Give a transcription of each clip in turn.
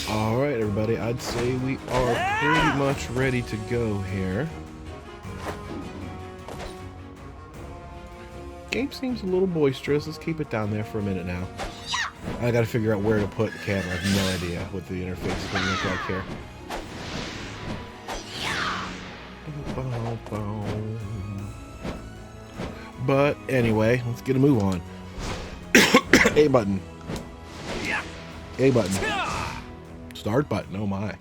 Alright, everybody, I'd say we are pretty much ready to go here. Game seems a little boisterous. Let's keep it down there for a minute now. I gotta figure out where to put the camera. I have no idea what the interface is gonna look like here. But anyway, let's get a move on. A button. A button. Start button. Oh my.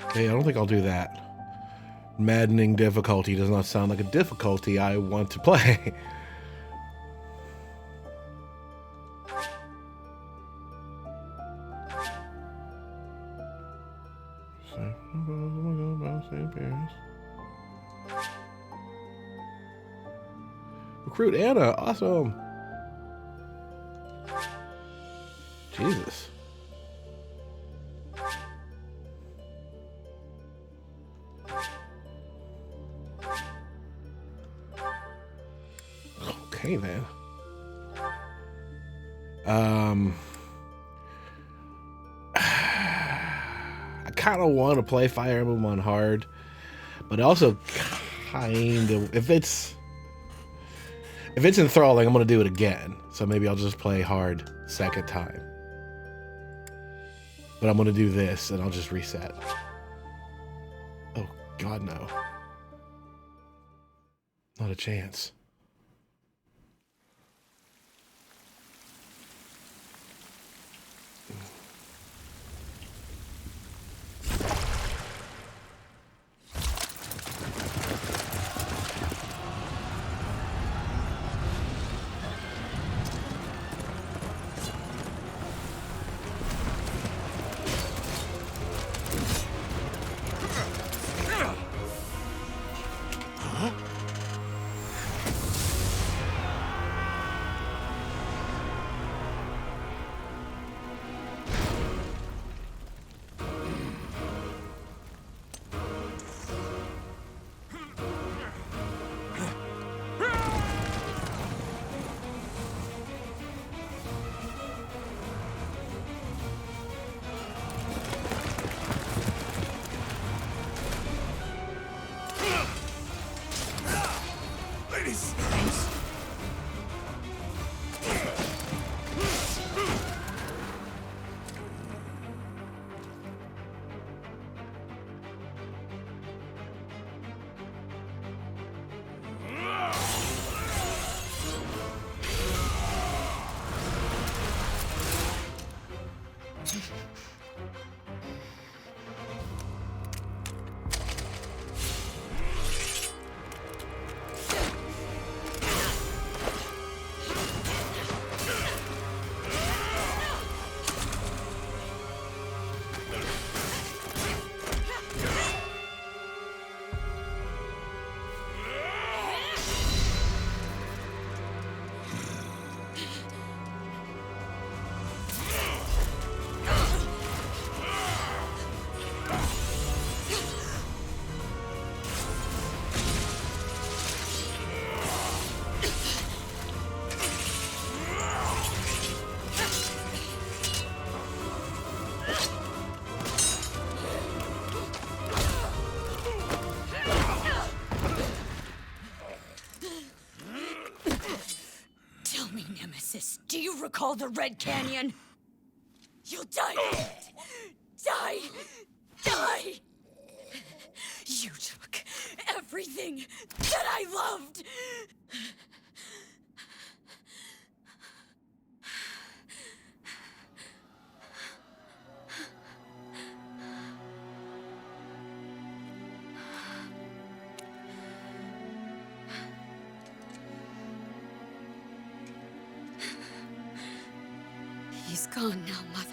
Okay, I don't think I'll do that. Maddening difficulty does not sound like a difficulty I want to play. Recruit Anna, awesome. Jesus. Okay then. I kind of want to play Fire Emblem on hard, but also kind of if it's enthralling, I'm gonna do it again. So maybe I'll just play hard second time. But I'm gonna do this and I'll just reset. Oh God, no. Not a chance. Do you recall the Red Canyon? You'll die in it! Die! Die! You took everything that I loved! He's gone now, Mother.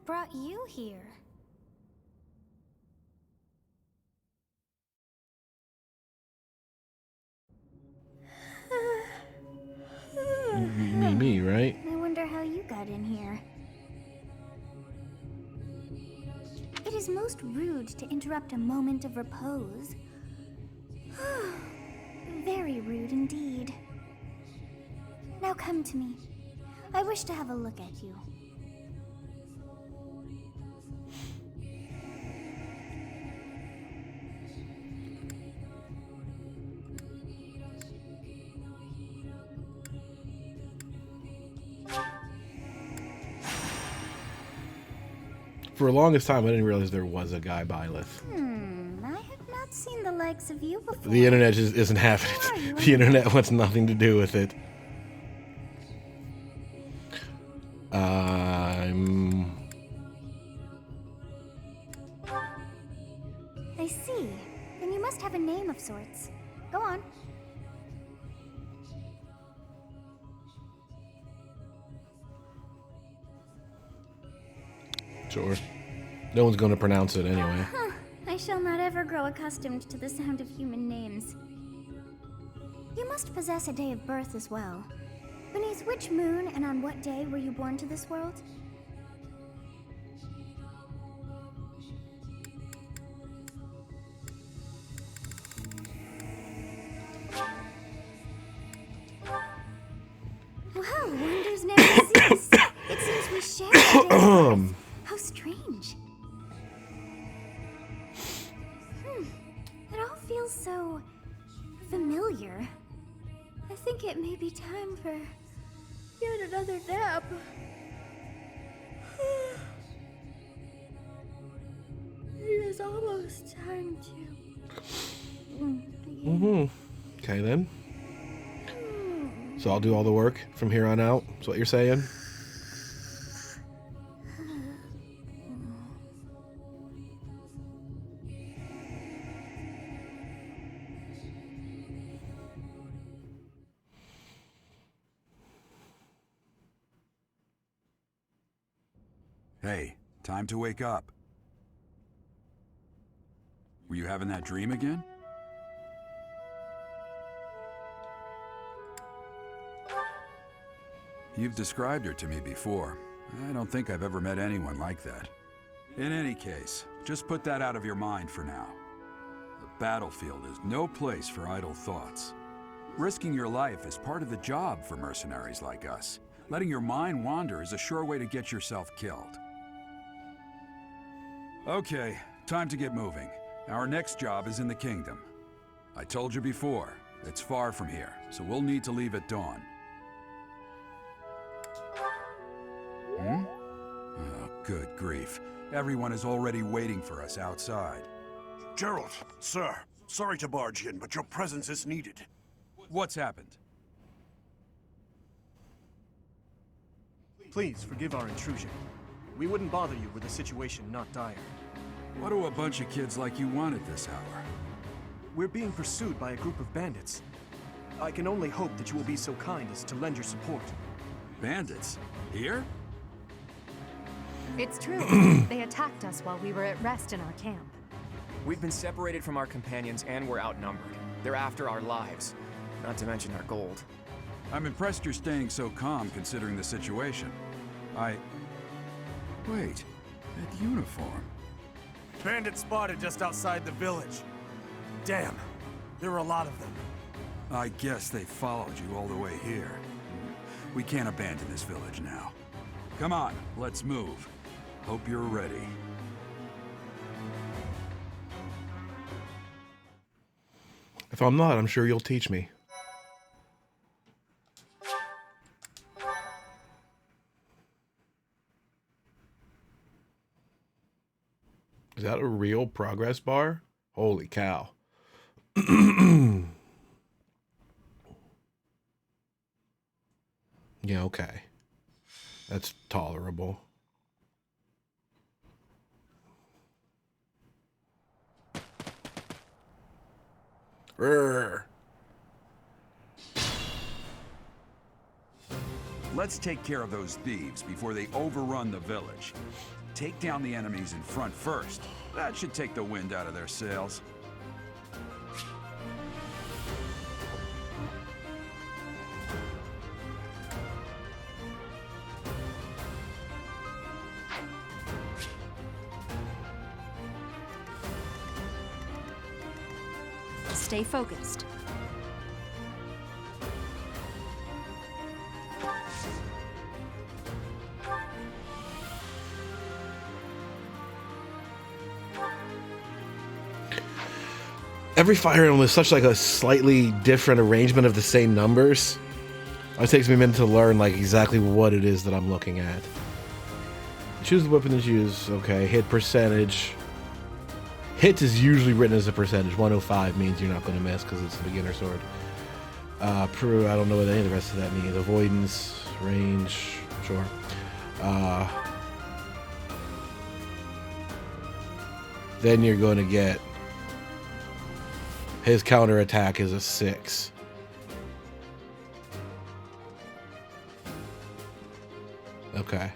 brought you here? Me, right? I wonder how you got in here. It is most rude to interrupt a moment of repose. Very rude indeed. Now come to me. I wish to have a look at you. For the longest time, I didn't realize there was a guy Byleth. I have not seen the likes of you before. The internet just isn't having it. The internet wants nothing to do with it. I see. Then you must have a name of sorts. Go on. Sure. No one's going to pronounce it anyway. I shall not ever grow accustomed to the sound of human names. You must possess a day of birth as well. Beneath which moon and on what day were you born to this world? Well, wonders never cease. It seems we share a day of birth. How strange. It all feels so familiar. I think it may be time for yet another nap. It is almost time to... Okay, then. So I'll do all the work from here on out? That's what you're saying? Hey, time to wake up. Were you having that dream again? You've described her to me before. I don't think I've ever met anyone like that. In any case, just put that out of your mind for now. The battlefield is no place for idle thoughts. Risking your life is part of the job for mercenaries like us. Letting your mind wander is a sure way to get yourself killed. Okay, time to get moving. Our next job is in the kingdom. I told you before, it's far from here, so we'll need to leave at dawn. Oh, good grief. Everyone is already waiting for us outside. Gerald, sir, sorry to barge in, but your presence is needed. What's happened? Please forgive our intrusion. We wouldn't bother you were the situation not dire. What do a bunch of kids like you want at this hour? We're being pursued by a group of bandits. I can only hope that you will be so kind as to lend your support. Bandits? Here? It's true. They attacked us while we were at rest in our camp. We've been separated from our companions and we're outnumbered. They're after our lives, not to mention our gold. I'm impressed you're staying so calm considering the situation. Wait, that uniform. Bandits spotted just outside the village. Damn, there were a lot of them. I guess they followed you all the way here. We can't abandon this village now. Come on, let's move. Hope you're ready. If I'm not, I'm sure you'll teach me. Is that a real progress bar? Holy cow. Yeah, okay. That's tolerable. Rrr. Let's take care of those thieves before they overrun the village. Take down the enemies in front first. That should take the wind out of their sails. Stay focused. Every fire emblem is such like a slightly different arrangement of the same numbers. It takes me a minute to learn like exactly what it is that I'm looking at. Choose the weapon to use. Okay, hit percentage. Hit is usually written as a percentage. 105 means you're not going to miss because it's a beginner sword. I don't know what any of the rest of that means. Avoidance, range, sure. Then you're going to get his counter attack is a 6. Okay.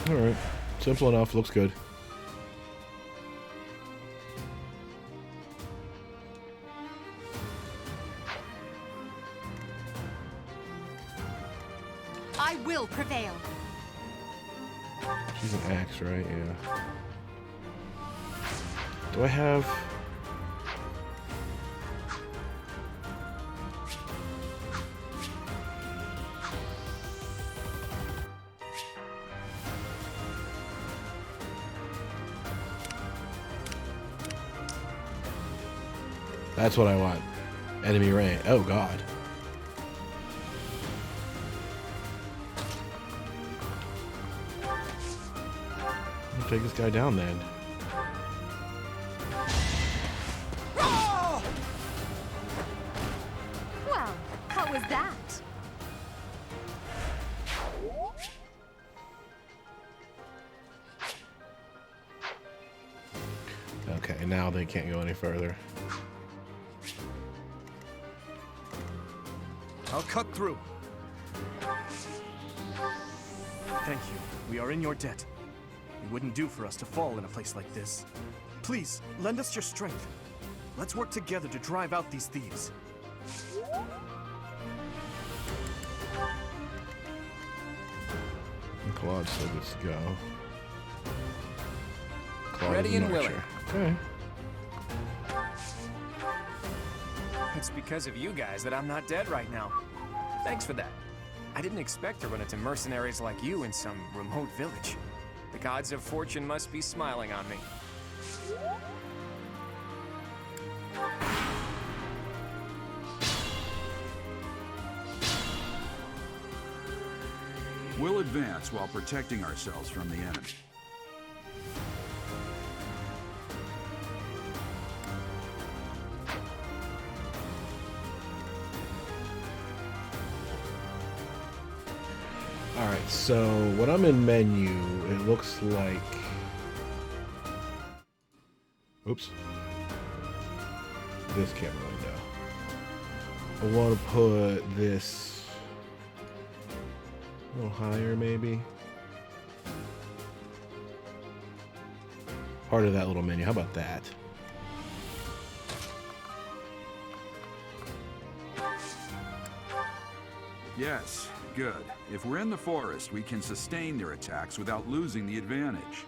Alright. Simple enough. Looks good. I will prevail. She's an axe, right? Yeah. Do I have... That's what I want. Enemy range. Oh, God. I'll take this guy down then. Well, how was that? Okay, now they can't go any further. I'll cut through. Thank you. We are in your debt. It wouldn't do for us to fall in a place like this. Please, lend us your strength. Let's work together to drive out these thieves. Claude still gets to go. Claude Ready is an and willing. archer. Okay. It's because of you guys that I'm not dead right now. Thanks for that. I didn't expect to run into mercenaries like you in some remote village. The gods of fortune must be smiling on me. We'll advance while protecting ourselves from the enemy. Alright, so when I'm in menu, it looks like... Oops. This camera window. I want to put this a little higher, maybe. Part of that little menu. How about that? Yes, good. If we're in the forest, we can sustain their attacks without losing the advantage.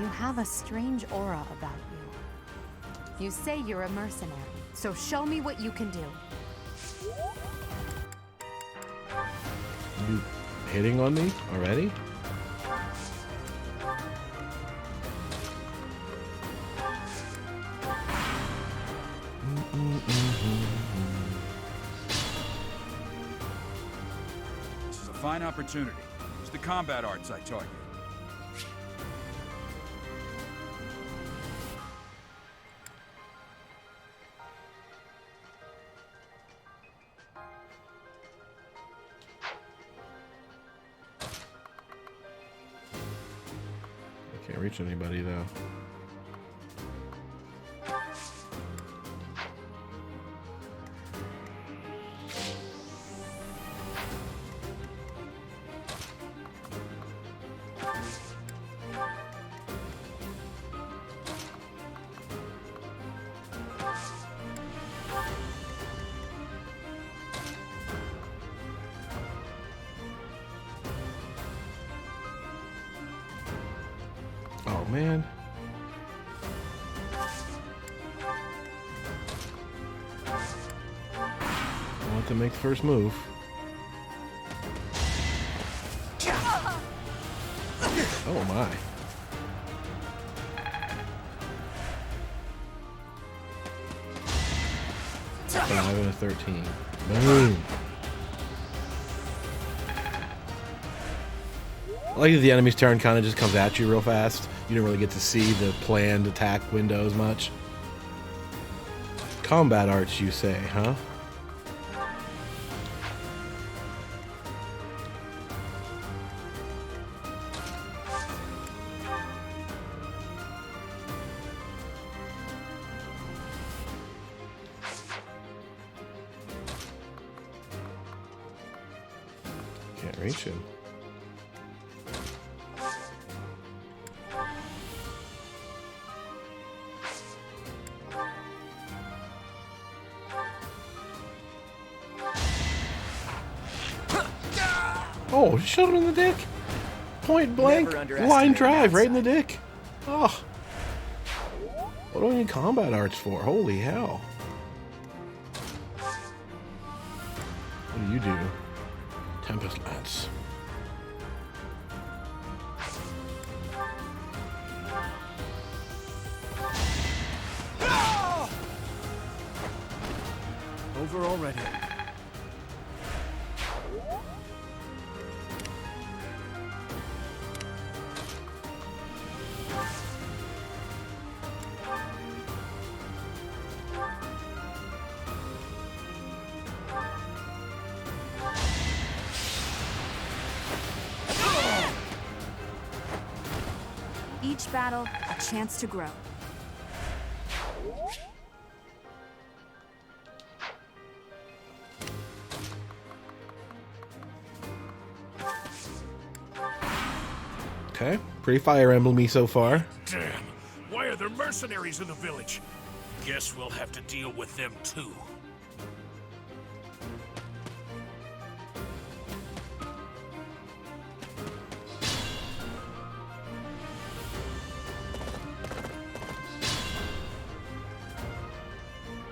You have a strange aura about you. You say you're a mercenary, so show me what you can do. You hitting on me already? This is a fine opportunity. Use the combat arts I taught you. reach anybody though. Oh man. I want to make the first move. Oh my. 5 and a 13. Boom. I like that the enemy's turn kind of just comes at you real fast. You don't really get to see the planned attack windows much. Combat arts, you say, huh? Can't reach him. Oh, shot him in the dick. Point blank. Line drive right in the dick. Oh. What do I need combat arts for? Holy hell. What do you do? Tempest Lance. Over already. Each battle, a chance to grow. Okay, pretty Fire Emblem-y so far. Damn, why are there mercenaries in the village? Guess we'll have to deal with them too.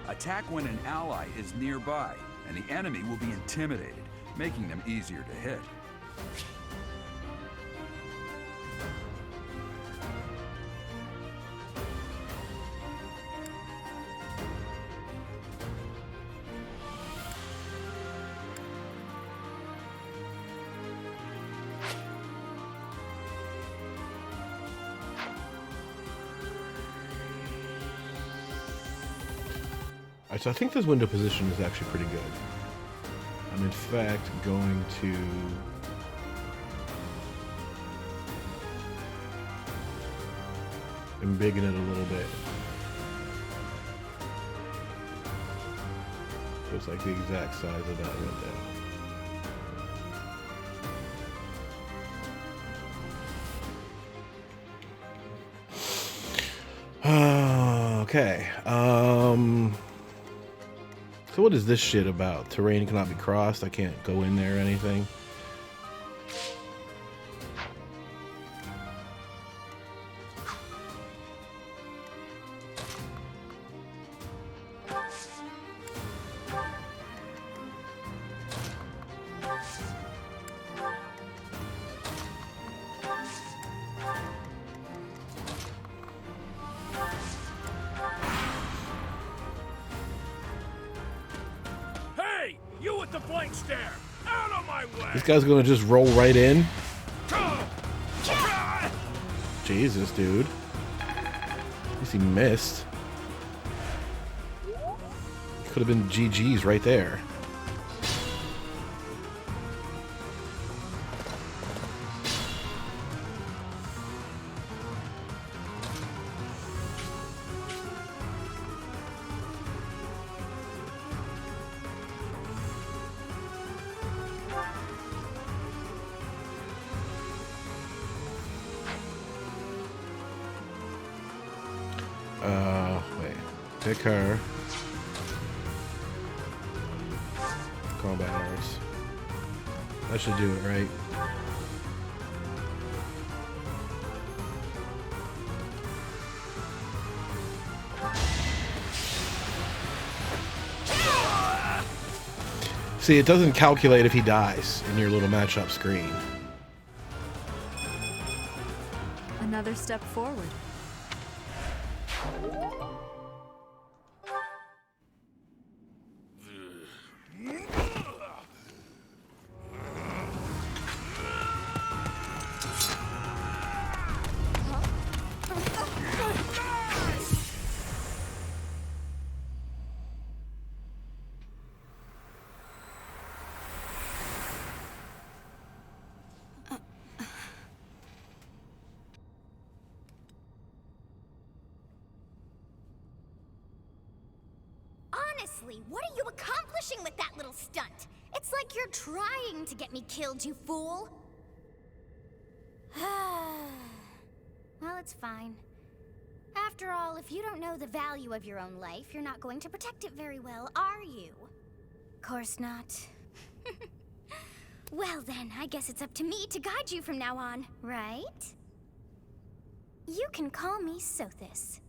Attack when an ally is nearby, and the enemy will be intimidated, making them easier to hit. Alright, so I think this window position is actually pretty good. I'm in fact going to embiggen it a little bit. So it's like the exact size of that window. Okay. So what is this shit about? Terrain cannot be crossed. I can't go in there or anything. You with the blank stare! Out of my way! This guy's gonna just roll right in. Jesus, dude. At least he missed. Could have been GG's right there. Wait. Pick her. Combat arts. That should do it, right? See, it doesn't calculate if he dies in your little matchup screen. Another step forward. Honestly, what are you accomplishing with that little stunt? It's like you're trying to get me killed, you fool. Well, it's fine. After all, if you don't know the value of your own life, you're not going to protect it very well, are you? Course not. Well then, I guess it's up to me to guide you from now on, right? You can call me Sothis,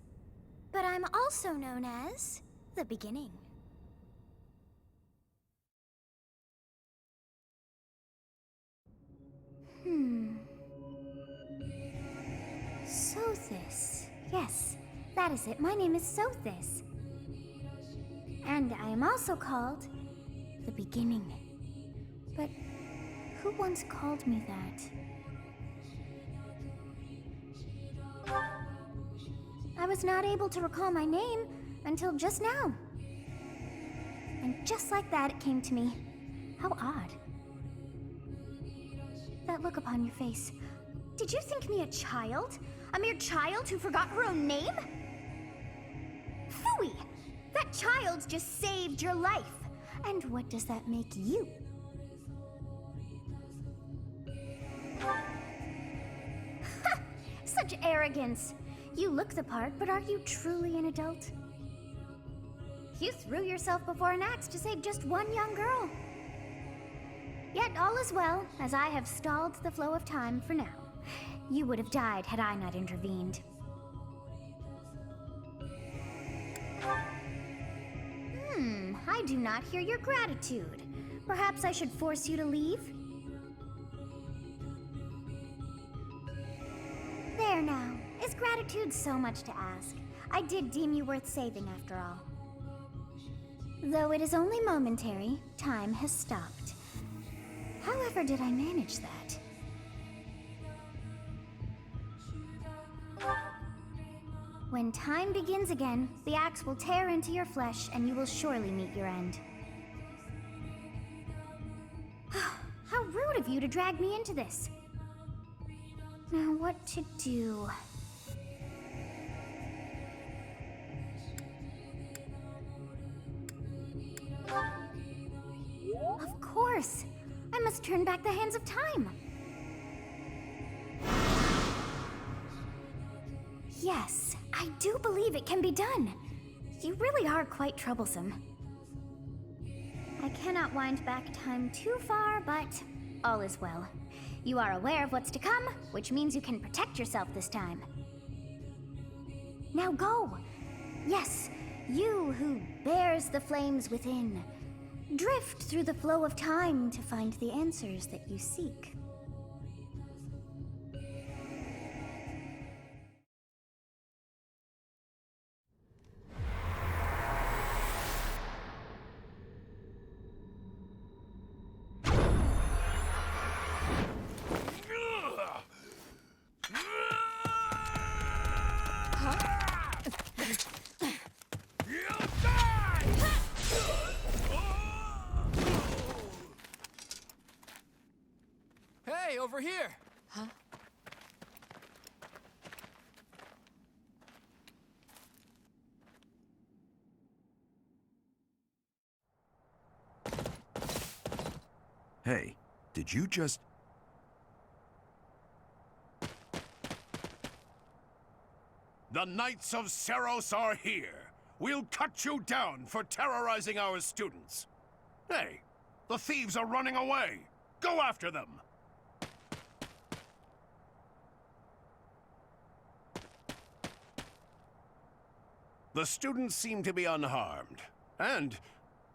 but I'm also known as the Beginning. Sothis. Yes, that is it. My name is Sothis. And I am also called the Beginning. But who once called me that? I was not able to recall my name until just now. And just like that, it came to me. How odd. That look upon your face. Did you think me a child? A mere child who forgot her own name? Phooey! That child just saved your life. And what does that make you? Such arrogance. You look the part, but are you truly an adult? You threw yourself before an axe to save just one young girl. Yet all is well, as I have stalled the flow of time for now. You would have died had I not intervened. I do not hear your gratitude. Perhaps I should force you to leave? There now. Is gratitude so much to ask? I did deem you worth saving after all. Though it is only momentary, time has stopped. However did I manage that? When time begins again, the axe will tear into your flesh and you will surely meet your end. How rude of you to drag me into this. Now what to do? Of course! I must turn back the hands of time! Yes, I do believe it can be done. You really are quite troublesome. I cannot wind back time too far, but all is well. You are aware of what's to come, which means you can protect yourself this time. Now go! Yes, you who bears the flames within. Drift through the flow of time to find the answers that you seek. Hey, over here! Huh? Hey, did you just... The The Knights of Seros are here. We'll cut you down for terrorizing our students. Hey, the thieves are running away. Go after them. The students seem to be unharmed. And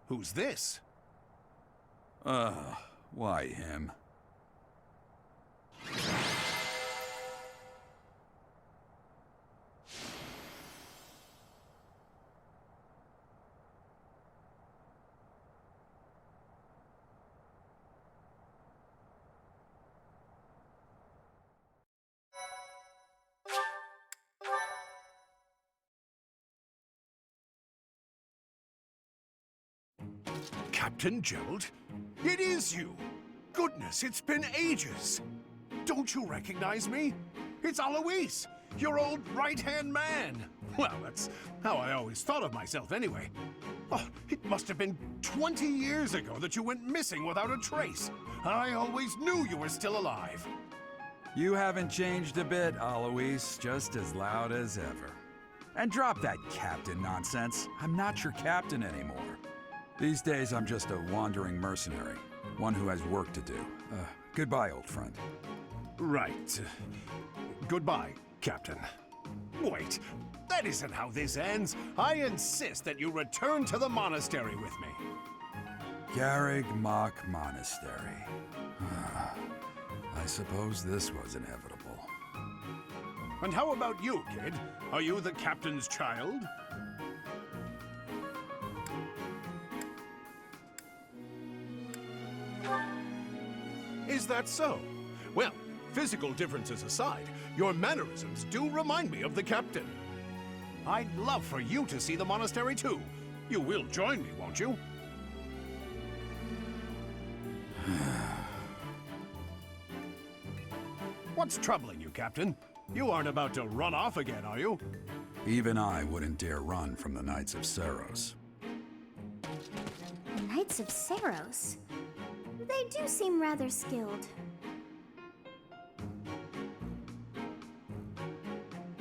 who's this? Why him? Captain Gerald? It is you! Goodness, it's been ages! Don't you recognize me? It's Alois, your old right-hand man! Well, that's how I always thought of myself anyway. Oh, it must have been 20 years ago that you went missing without a trace. I always knew you were still alive. You haven't changed a bit, Alois, just as loud as ever. And drop that captain nonsense. I'm not your captain anymore. These days, I'm just a wandering mercenary. One who has work to do. Goodbye, old friend. Right. Goodbye, Captain. Wait, that isn't how this ends. I insist that you return to the monastery with me. Garreg Mach Monastery. I suppose this was inevitable. And how about you, kid? Are you the captain's child? Is that so? Well, physical differences aside, your mannerisms do remind me of the captain. I'd love for you to see the monastery too. You will join me, won't you? What's troubling you, Captain? You aren't about to run off again, are you? Even I wouldn't dare run from the Knights of Seros. The Knights of Seros? They do seem rather skilled.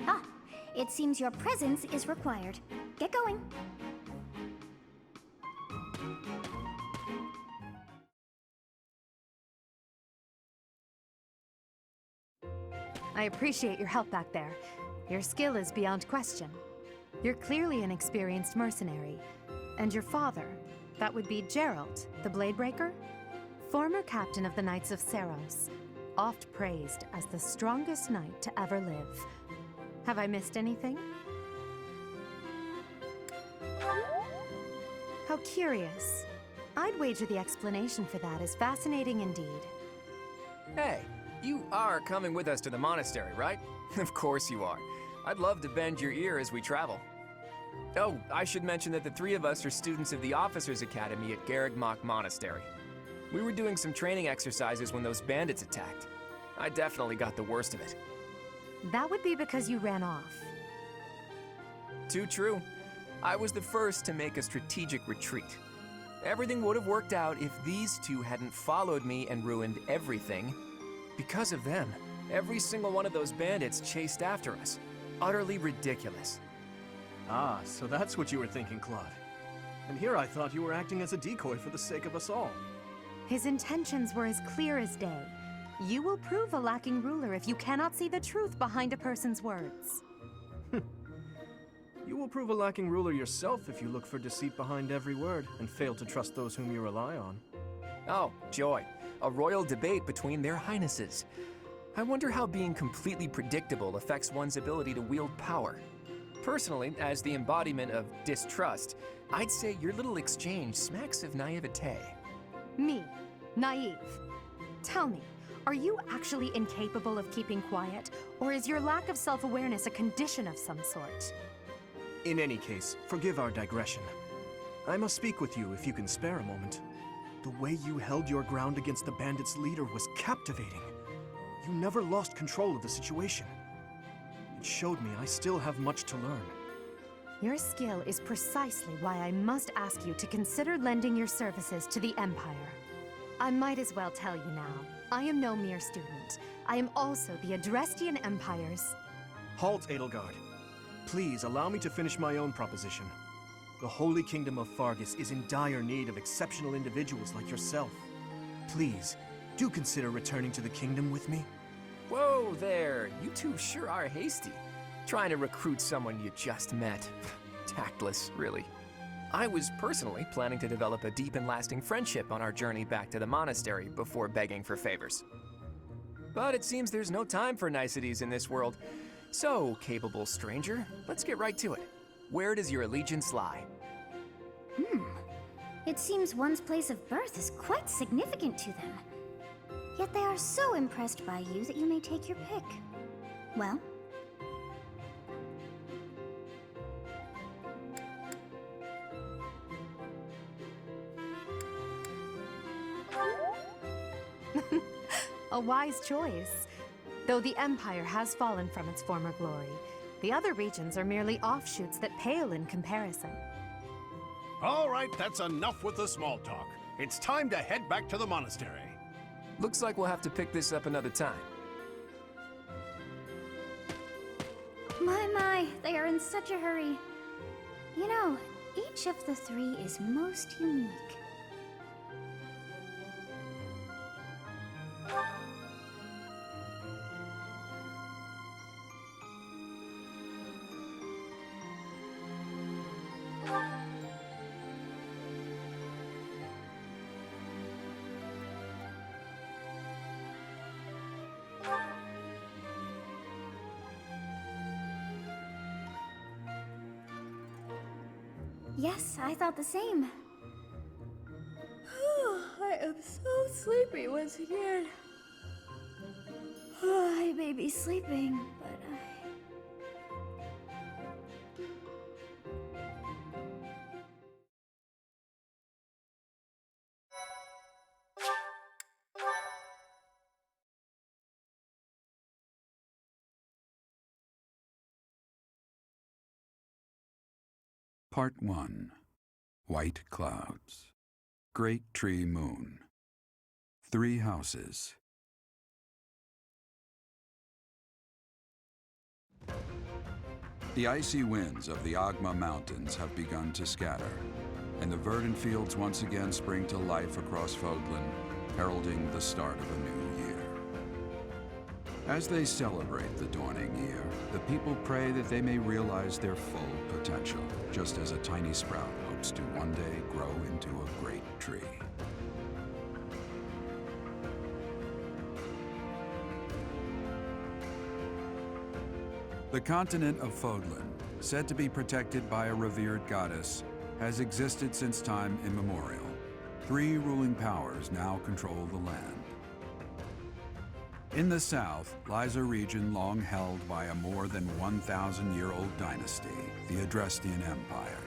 Ah, it seems your presence is required. Get going. I appreciate your help back there. Your skill is beyond question. You're clearly an experienced mercenary. And your father, that would be Gerald, the Bladebreaker? Former captain of the Knights of Seros, oft praised as the strongest knight to ever live. Have I missed anything? How curious. I'd wager the explanation for that is fascinating indeed. Hey, you are coming with us to the monastery, right? Of course you are. I'd love to bend your ear as we travel. Oh, I should mention that the three of us are students of the Officers' Academy at Garreg Mach Monastery. We were doing some training exercises when those bandits attacked. I definitely got the worst of it. That would be because you ran off. Too true. I was the first to make a strategic retreat. Everything would have worked out if these two hadn't followed me and ruined everything. Because of them, every single one of those bandits chased after us. Utterly ridiculous. Ah, so that's what you were thinking, Claude. And here I thought you were acting as a decoy for the sake of us all. His intentions were as clear as day. You will prove a lacking ruler if you cannot see the truth behind a person's words. You will prove a lacking ruler yourself if you look for deceit behind every word and fail to trust those whom you rely on. Oh, joy. A royal debate between their highnesses. I wonder how being completely predictable affects one's ability to wield power. Personally, as the embodiment of distrust, I'd say your little exchange smacks of naivete. Me, naive. Tell me, are you actually incapable of keeping quiet, or is your lack of self-awareness a condition of some sort? In any case, forgive our digression. I must speak with you if you can spare a moment. The way you held your ground against the bandits' leader was captivating. You never lost control of the situation. It showed me I still have much to learn. Your skill is precisely why I must ask you to consider lending your services to the Empire. I might as well tell you now, I am no mere student. I am also the Adrestian Empire's... Halt, Edelgard. Please allow me to finish my own proposition. The Holy Kingdom of Fargus is in dire need of exceptional individuals like yourself. Please, do consider returning to the kingdom with me. Whoa there, you two sure are hasty. Trying to recruit someone you just met. Tactless, really. I was personally planning to develop a deep and lasting friendship on our journey back to the monastery before begging for favors. But it seems there's no time for niceties in this world. So, capable stranger, let's get right to it. Where does your allegiance lie? It seems one's place of birth is quite significant to them. Yet they are so impressed by you that you may take your pick. Well? A wise choice. Though the Empire has fallen from its former glory, the other regions are merely offshoots that pale in comparison. All right, that's enough with the small talk. It's time to head back to the monastery. Looks like we'll have to pick this up another time. My, they are in such a hurry. You know, each of the three is most unique. Yes, I thought the same. I am so sleepy once again. I may be sleeping, but Part 1. White Clouds. Great Tree Moon. 3 houses. The icy winds of the Agma Mountains have begun to scatter, and the verdant fields once again spring to life across Fodlan, heralding the start of a new year. As they celebrate the dawning year, the people pray that they may realize their full potential, just as a tiny sprout hopes to one day grow into a great tree. The continent of Fodlan, said to be protected by a revered goddess, has existed since time immemorial. 3 ruling powers now control the land. In the south lies a region long held by a more than 1,000-year-old dynasty, the Adrestian Empire.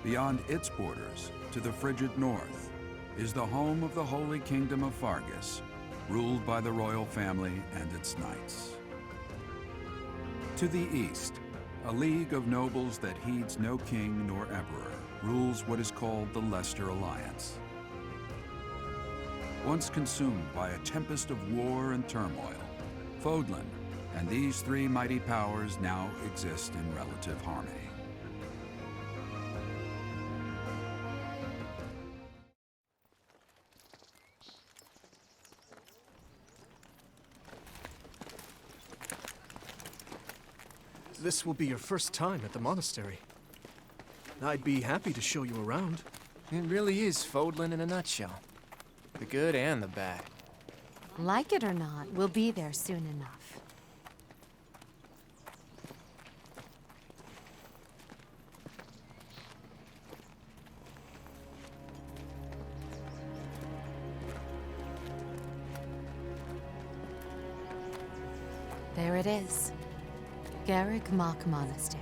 Beyond its borders, to the frigid north, is the home of the Holy Kingdom of Fargus, ruled by the royal family and its knights. To the east, a league of nobles that heeds no king nor emperor rules what is called the Leicester Alliance. Once consumed by a tempest of war and turmoil, Fodlan and these 3 mighty powers now exist in relative harmony. This will be your first time at the monastery. I'd be happy to show you around. It really is Fodlan in a nutshell. The good and the bad. Like it or not, we'll be there soon enough. There it is. Garrick Mock Monastery.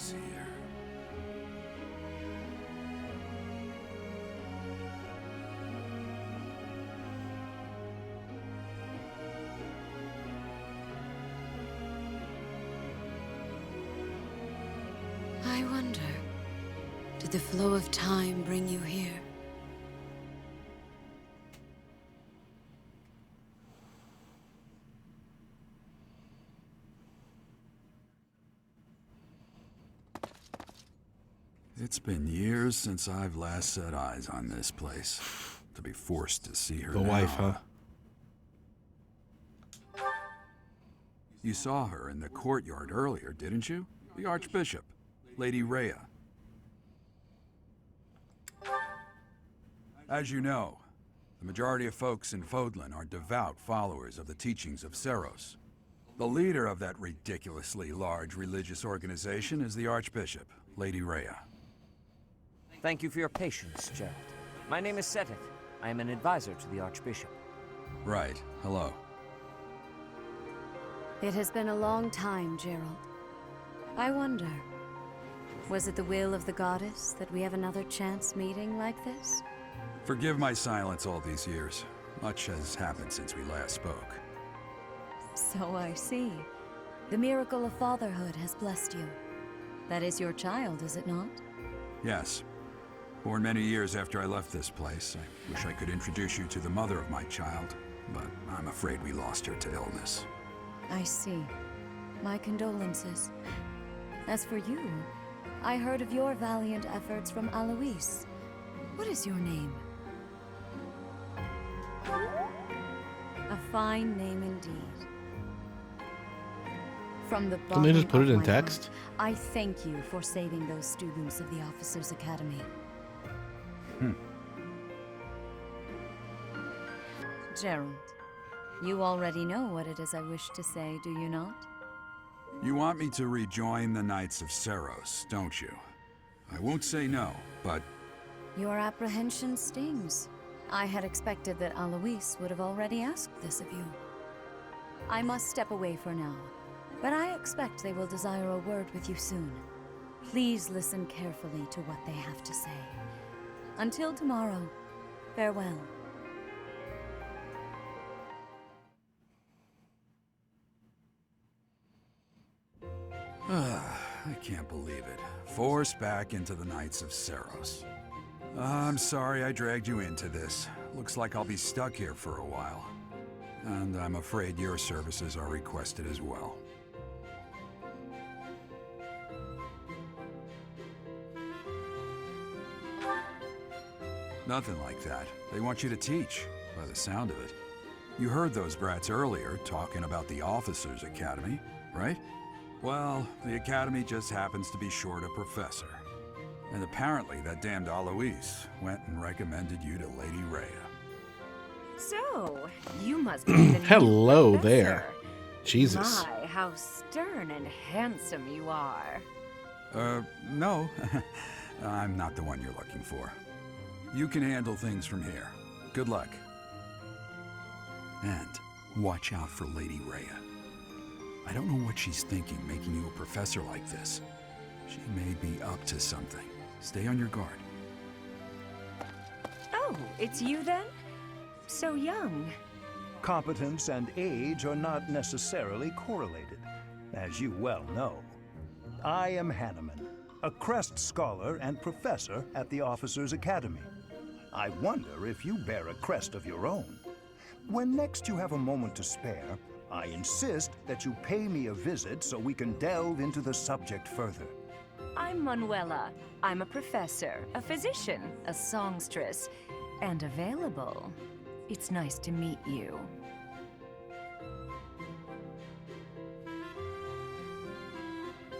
is here. I wonder, did the flow of time bring you here? It's been years since I've last set eyes on this place. To be forced to see her The now. wife, huh? You saw her in the courtyard earlier, didn't you? The Archbishop, Lady Rhea. As you know, the majority of folks in Fodlan are devout followers of the teachings of Seros. The leader of that ridiculously large religious organization is the Archbishop, Lady Rhea. Thank you for your patience, Gerald. My name is Seteth. I am an advisor to the Archbishop. Right. Hello. It has been a long time, Gerald. I wonder, was it the will of the goddess that we have another chance meeting like this? Forgive my silence all these years. Much has happened since we last spoke. So I see. The miracle of fatherhood has blessed you. That is your child, is it not? Yes. Born many years after I left this place. I wish I could introduce you to the mother of my child, but I'm afraid we lost her to illness. I see. My condolences. As for you, I heard of your valiant efforts from Alois. What is your name? A fine name indeed. From the Can they just bottom put it of in my text? heart, I thank you for saving those students of the Officers' Academy. Gerald, you already know what it is I wish to say, do you not? You want me to rejoin the Knights of Seros, don't you? I won't say no, but Your apprehension stings. I had expected that Alois would have already asked this of you. I must step away for now, but I expect they will desire a word with you soon. Please listen carefully to what they have to say. Until tomorrow, farewell. I can't believe it. Forced back into the Knights of Seros. I'm sorry I dragged you into this. Looks like I'll be stuck here for a while. And I'm afraid your services are requested as well. Nothing like that. They want you to teach, by the sound of it. You heard those brats earlier talking about the Officers' Academy, right? Well, the Academy just happens to be short a professor. And apparently that damned Alois went and recommended you to Lady Rhea. So, you must be the new Hello professor. there. Jesus. My, how stern and handsome you are. No. I'm not the one you're looking for. You can handle things from here. Good luck. And watch out for Lady Rhea. I don't know what she's thinking making you a professor like this. She may be up to something. Stay on your guard. Oh, it's you then? So young. Competence and age are not necessarily correlated, as you well know. I am Hanneman, a Crest Scholar and Professor at the Officers' Academy. I wonder if you bear a crest of your own. When next you have a moment to spare, I insist that you pay me a visit so we can delve into the subject further. I'm Manuela. I'm a professor, a physician, a songstress, and available. It's nice to meet you.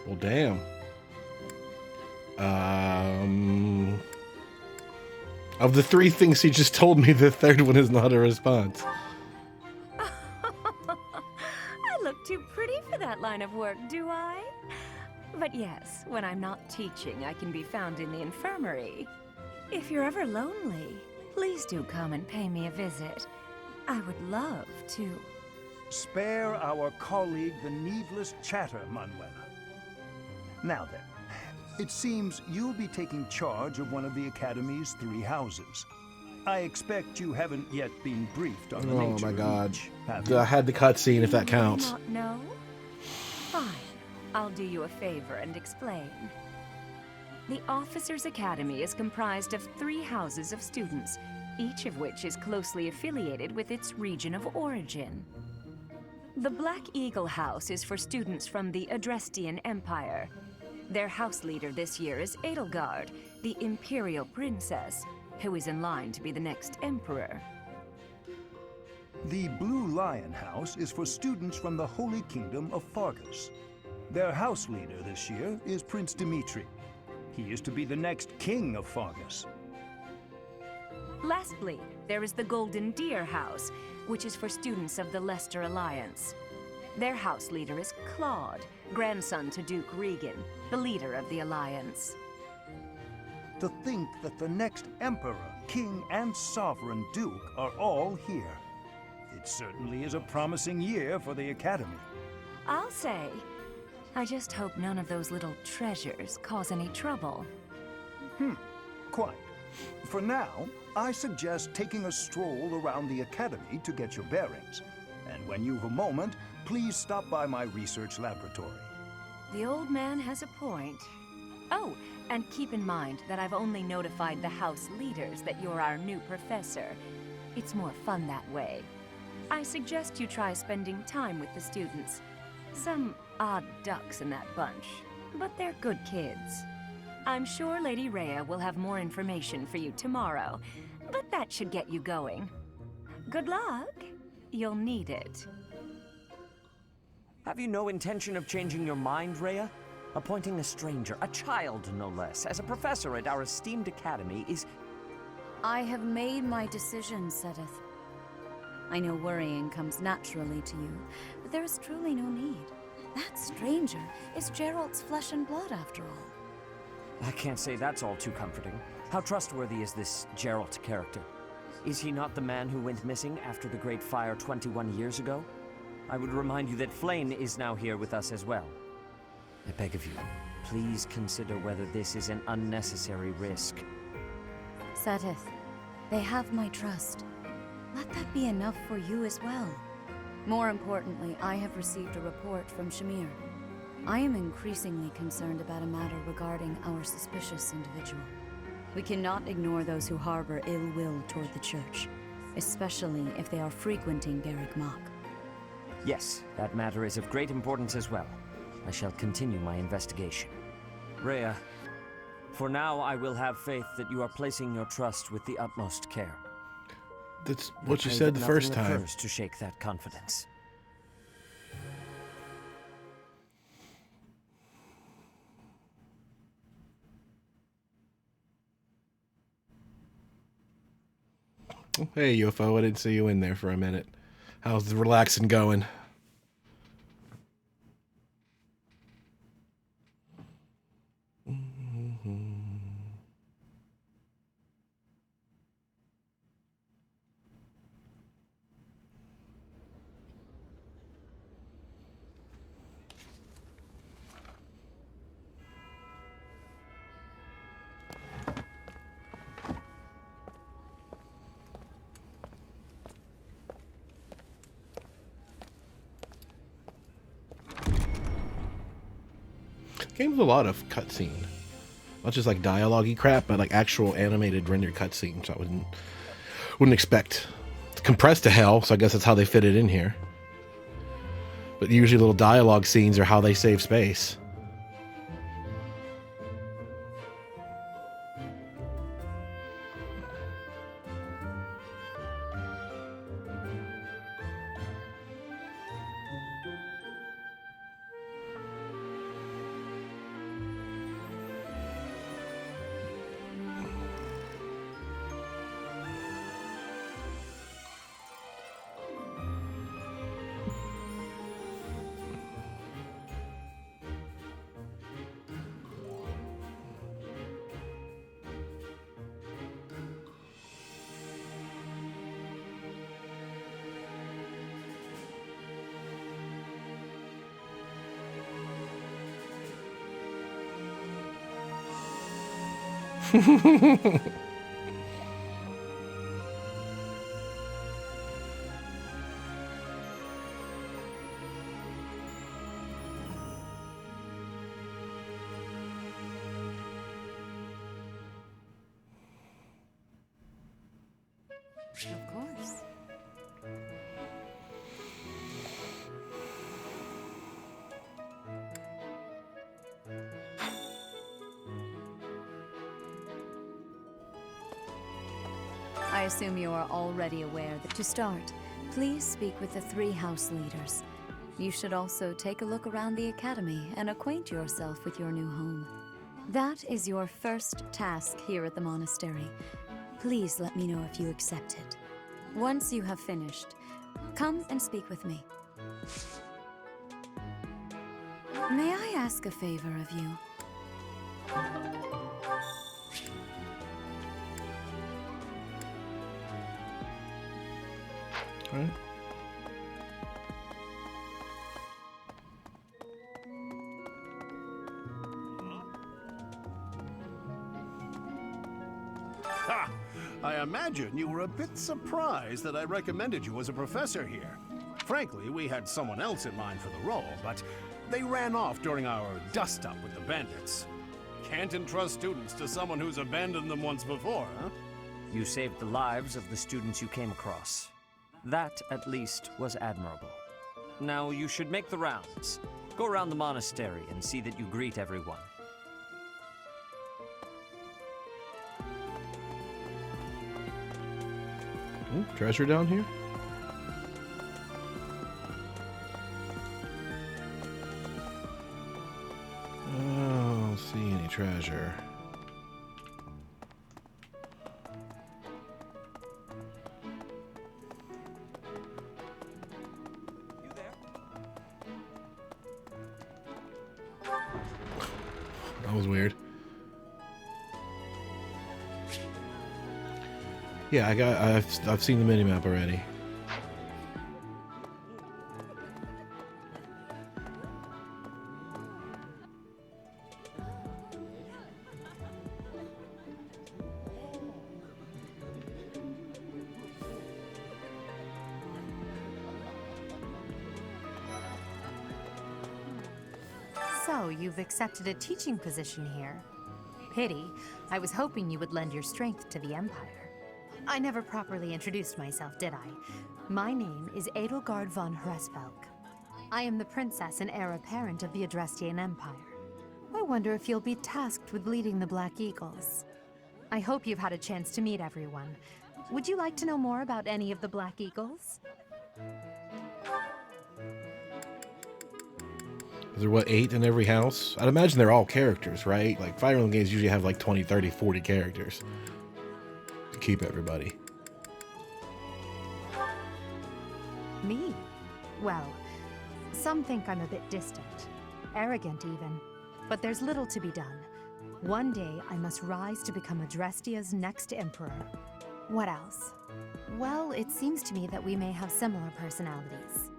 Well, damn. Of the three things he just told me, the third one is not a response. I look too pretty for that line of work, do I? But yes, when I'm not teaching, I can be found in the infirmary. If you're ever lonely, please do come and pay me a visit. I would love to. Spare our colleague the needless chatter, Manuela. Now then, It seems you'll be taking charge of one of the Academy's 3 houses. I expect you haven't yet been briefed on the nature Oh my god. of each, have you? I had the cutscene if that counts. Not know? Fine. I'll do you a favor and explain. The Officers' Academy is comprised of 3 houses of students, each of which is closely affiliated with its region of origin. The Black Eagle House is for students from the Adrestian Empire. Their house leader this year is Edelgard, the Imperial Princess, who is in line to be the next Emperor. The Blue Lion House is for students from the Holy Kingdom of Fargus. Their house leader this year is Prince Dimitri. He is to be the next king of Fargus. Lastly, there is the Golden Deer House, which is for students of the Leicester Alliance. Their house leader is Claude, grandson to Duke Regan, the leader of the Alliance. To think that the next Emperor, King, and Sovereign Duke are all here. It certainly is a promising year for the Academy. I'll say. I just hope none of those little treasures cause any trouble. Quite. For now, I suggest taking a stroll around the Academy to get your bearings. And when you've a moment, please stop by my research laboratory. The old man has a point. Oh, and keep in mind that I've only notified the house leaders that you're our new professor. It's more fun that way. I suggest you try spending time with the students. Some odd ducks in that bunch, but they're good kids. I'm sure Lady Rhea will have more information for you tomorrow, but that should get you going. Good luck. You'll need it. Have you no intention of changing your mind, Rhea? Appointing a stranger, a child no less, as a professor at our esteemed academy is... I have made my decision, Sedith. I know worrying comes naturally to you, but there is truly no need. That stranger is Geralt's flesh and blood, after all. I can't say that's all too comforting. How trustworthy is this Geralt character? Is he not the man who went missing after the Great Fire 21 years ago? I would remind you that Flayn is now here with us as well. I beg of you, please consider whether this is an unnecessary risk. Sedith, they have my trust. Let that be enough for you as well. More importantly, I have received a report from Shamir. I am increasingly concerned about a matter regarding our suspicious individual. We cannot ignore those who harbor ill will toward the Church, especially if they are frequenting Garrick Mach. Yes, that matter is of great importance as well. I shall continue my investigation. Rhea, for now I will have faith that you are placing your trust with the utmost care. That's what you said the first time. Occurs to shake that confidence. Hey, UFO, I didn't see you in there for a minute. How's the relaxing going? Game with a lot of cutscene, not just like dialogue-y crap, but like actual animated rendered cutscenes. I wouldn't expect. It's compressed to hell, so I guess that's how they fit it in here. But usually little dialogue scenes are how they save space. Of course. I assume you are already aware that to start, please speak with the 3 house leaders. You should also take a look around the academy and acquaint yourself with your new home. That is your first task here at the monastery. Please let me know if you accept it. Once you have finished, come and speak with me. May I ask a favor of you? All right. Ha! I imagine you were a bit surprised that I recommended you as a professor here. Frankly, we had someone else in mind for the role, but they ran off during our dust-up with the bandits. Can't entrust students to someone who's abandoned them once before, huh? You saved the lives of the students you came across. That, at least, was admirable. Now, you should make the rounds. Go around the monastery and see that you greet everyone. Ooh, treasure down here? I don't see any treasure. That was weird. Yeah, I've seen the minimap already. So, you've accepted a teaching position here. Pity. I was hoping you would lend your strength to the Empire. I never properly introduced myself, did I? My name is Edelgard von Hresvelk. I am the princess and heir apparent of the Adrestian Empire. I wonder if you'll be tasked with leading the Black Eagles. I hope you've had a chance to meet everyone. Would you like to know more about any of the Black Eagles? Is there, what, 8 in every house? I'd imagine they're all characters, right? Like, Fire Emblem games usually have like 20, 30, 40 characters to keep everybody. Me? Well, some think I'm a bit distant. Arrogant, even. But there's little to be done. One day, I must rise to become Adrestia's next emperor. What else? Well, it seems to me that we may have similar personalities.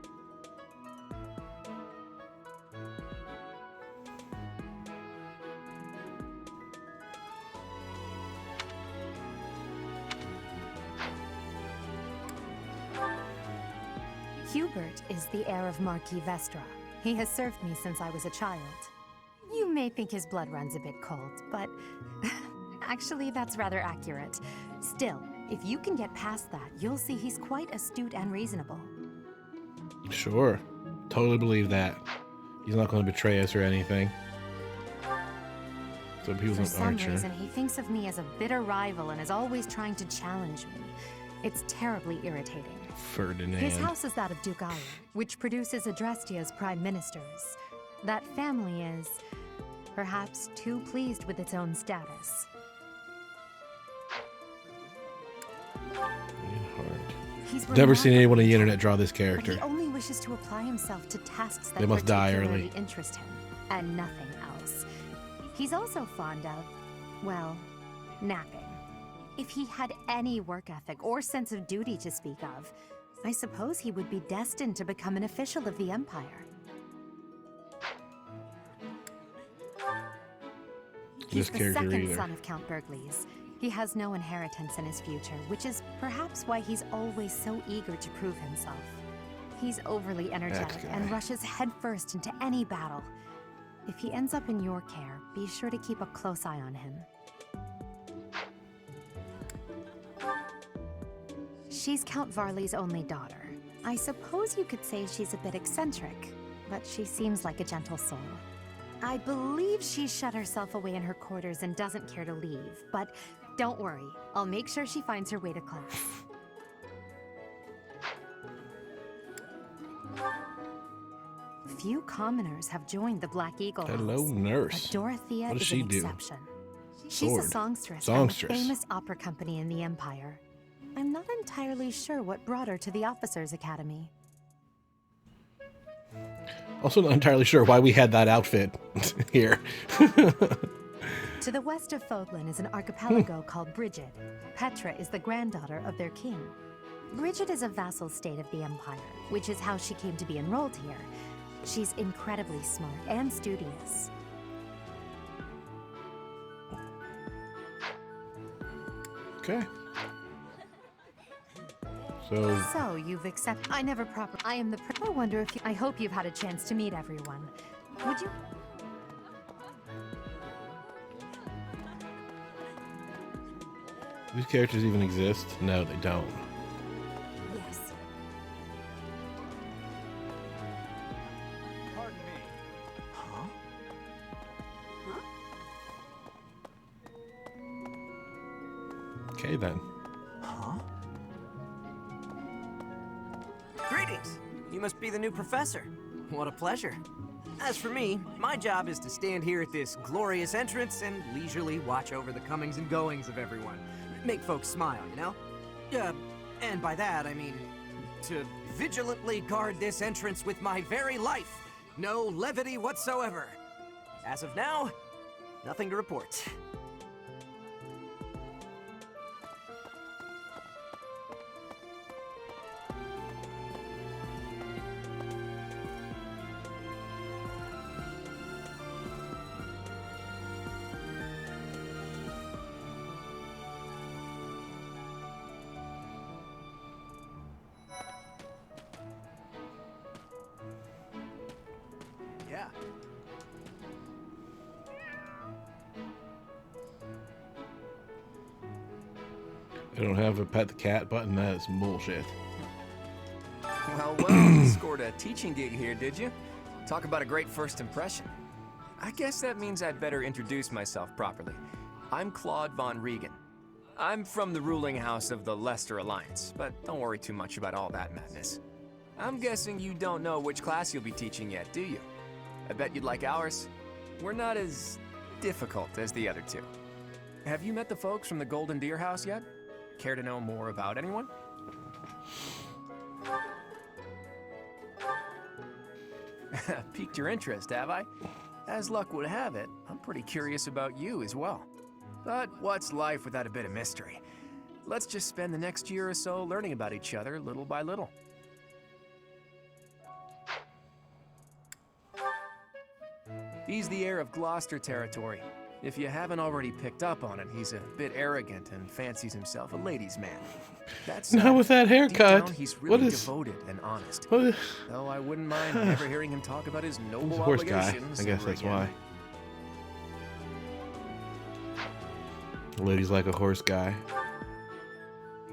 Hubert is the heir of Marquis Vestra. He has served me since I was a child. You may think his blood runs a bit cold, but actually that's rather accurate. Still, if you can get past that, you'll see he's quite astute and reasonable. Sure. Totally believe that. He's not going to betray us or anything. So he was For an some archer. reason, he thinks of me as a bitter rival and is always trying to challenge me. It's terribly irritating. Ferdinand. His house is that of Duke Iron, which produces Adrestia's prime ministers. That family is, perhaps, too pleased with its own status. He's Never seen remarkable, anyone on the internet draw this but character. he only wishes to apply himself to tasks that They must die particularly early. interest him, and nothing else. He's also fond of, well, napping. If he had any work ethic or sense of duty to speak of, I suppose he would be destined to become an official of the Empire. this He's the character second either. son of Count Burgles. He has no inheritance in his future, which is perhaps why he's always so eager to prove himself. He's overly energetic and rushes headfirst into any battle. If he ends up in your care, be sure to keep a close eye on him. She's Count Varley's only daughter. I suppose you could say she's a bit eccentric, but she seems like a gentle soul. I believe she shut herself away in her quarters and doesn't care to leave, but don't worry, I'll make sure she finds her way to class. Few commoners have joined the Black Eagle Hello, House, nurse. but Dorothea What does is she an do? exception. She's Sword. a songstress, Songstress. at a famous opera company in the Empire. I'm not entirely sure what brought her to the Officers' Academy. Also not entirely sure why we had that outfit here. To the west of Fodlan is an archipelago called Brigid. Petra is the granddaughter of their king. Brigid is a vassal state of the Empire, which is how she came to be enrolled here. She's incredibly smart and studious. Okay. So you've accepted. I never I am the. I wonder if you. I hope you've had a chance to meet everyone. Would you? these characters even exist? No, they don't. Yes. Pardon me. Huh? Okay then. Huh? Greetings! You must be the new professor. What a pleasure. As for me, my job is to stand here at this glorious entrance and leisurely watch over the comings and goings of everyone. Make folks smile, you know? And by that, I mean to vigilantly guard this entrance with my very life. No levity whatsoever. As of now, nothing to report. Yeah. I don't have a pet the cat button. That is bullshit. Well, you scored a teaching gig here, did you? Talk about a great first impression. I guess that means I'd better introduce myself properly. I'm Claude von Regan. I'm from the ruling house of the Leicester Alliance, but don't worry too much about all that madness. I'm guessing you don't know which class you'll be teaching yet, do you? I bet you'd like ours. We're not as difficult as the other two. Have you met the folks from the Golden Deer House yet? Care to know more about anyone? Piqued your interest, have I? As luck would have it, I'm pretty curious about you as well. But what's life without a bit of mystery? Let's just spend the next year or so learning about each other little by little. He's the heir of Gloucester territory. If you haven't already picked up on it, he's a bit arrogant and fancies himself a ladies' man. That's Not with that haircut. Down, he's What really is- devoted and honest. What is- Though I wouldn't mind ever hearing him talk about his He's noble a horse guy. obligations. I guess ever that's again. why. Ladies like a horse guy.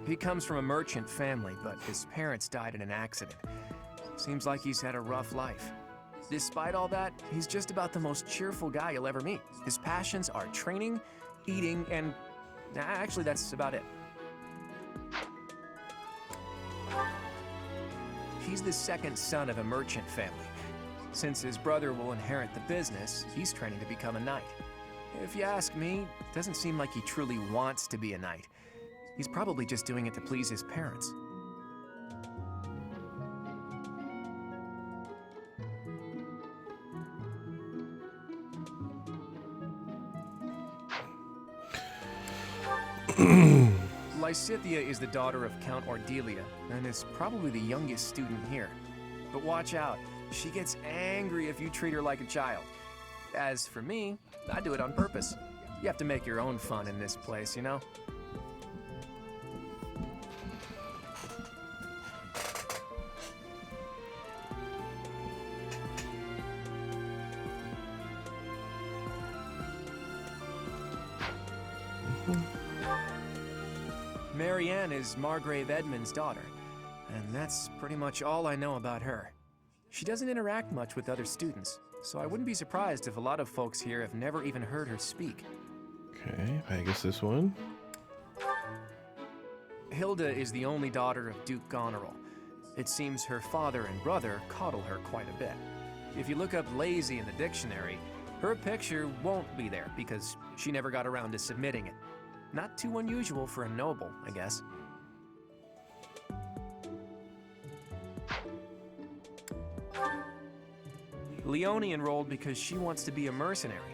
He comes from a merchant family, but his parents died in an accident. Seems like he's had a rough life. Despite all that, he's just about the most cheerful guy you'll ever meet. His passions are training, eating, and actually that's about it. He's the second son of a merchant family. Since his brother will inherit the business, he's training to become a knight. If you ask me, it doesn't seem like he truly wants to be a knight. He's probably just doing it to please his parents. Lysithia is the daughter of Count Ordelia, and is probably the youngest student here. But watch out, she gets angry if you treat her like a child. As for me, I do it on purpose. You have to make your own fun in this place, you know? Marianne is Margrave Edmund's daughter, and that's pretty much all I know about her. She doesn't interact much with other students, so I wouldn't be surprised if a lot of folks here have never even heard her speak. Okay, I guess this one. Hilda is the only daughter of Duke Goneril. It seems her father and brother coddle her quite a bit. If you look up lazy in the dictionary, her picture won't be there because she never got around to submitting it. Not too unusual for a noble, I guess. Leone enrolled because she wants to be a mercenary.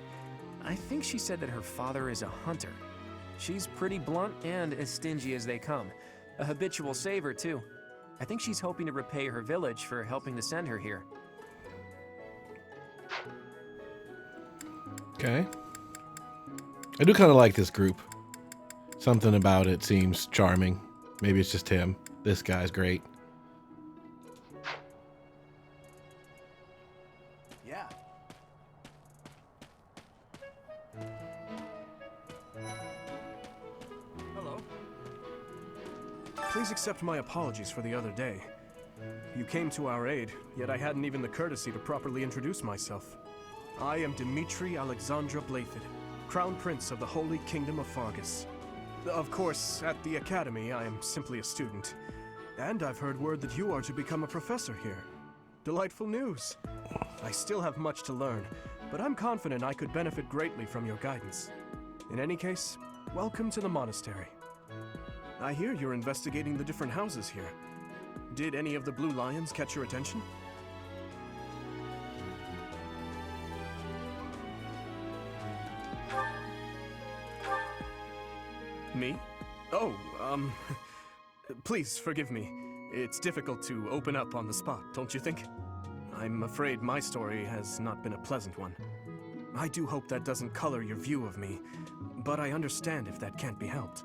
I think she said that her father is a hunter. She's pretty blunt and as stingy as they come. A habitual saver, too. I think she's hoping to repay her village for helping to send her here. Okay. I do kind of like this group. Something about it seems charming. Maybe it's just him. This guy's great. Yeah. Hello. Please accept my apologies for the other day. You came to our aid, yet I hadn't even the courtesy to properly introduce myself. I am Dimitri Alexandra Blathid, Crown Prince of the Holy Kingdom of Fargus. Of course, at the Academy, I am simply a student. And I've heard word that you are to become a professor here. Delightful news. I still have much to learn, but I'm confident I could benefit greatly from your guidance. In any case, welcome to the monastery. I hear you're investigating the different houses here. Did any of the Blue Lions catch your attention? Me? Oh, please forgive me. It's difficult to open up on the spot, don't you think? I'm afraid my story has not been a pleasant one. I do hope that doesn't color your view of me, but I understand if that can't be helped.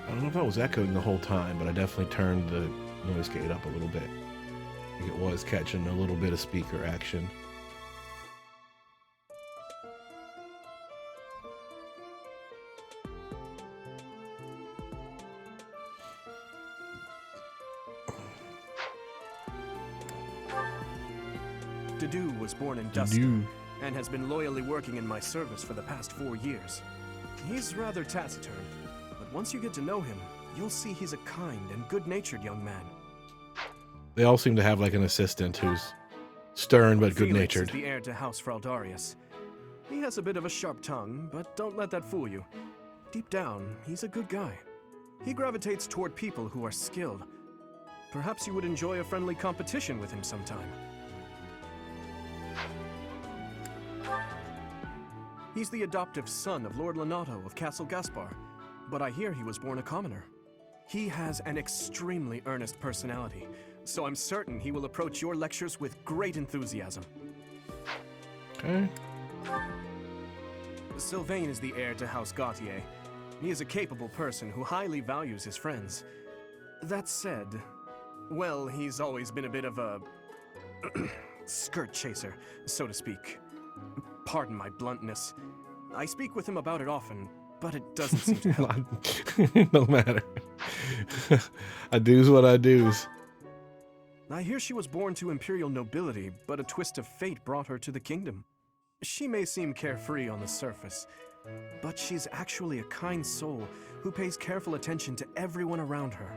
I don't know if I was echoing the whole time, but I definitely turned the noise gate up a little bit. I think it was catching a little bit of speaker action. Dedu was born in Duska and has been loyally working in my service for the past 4 years. He's rather taciturn, but once you get to know him, you'll see he's a kind and good-natured young man. They all seem to have like an assistant who's stern but good-natured. Felix is the heir to House Fraldarius. He has a bit of a sharp tongue, but don't let that fool you. Deep down, he's a good guy. He gravitates toward people who are skilled. Perhaps you would enjoy a friendly competition with him sometime. He's the adoptive son of Lord Lenato of Castle Gaspar, but I hear he was born a commoner. He has an extremely earnest personality, so I'm certain he will approach your lectures with great enthusiasm. Okay. Sylvain is the heir to House Gautier. He is a capable person who highly values his friends. That said, well, he's always been a bit of a skirt chaser, so to speak. Pardon my bluntness. I speak with him about it often, but it doesn't seem to help. No matter. I do's what I do's. I hear she was born to imperial nobility, but a twist of fate brought her to the kingdom. She may seem carefree on the surface, but she's actually a kind soul who pays careful attention to everyone around her.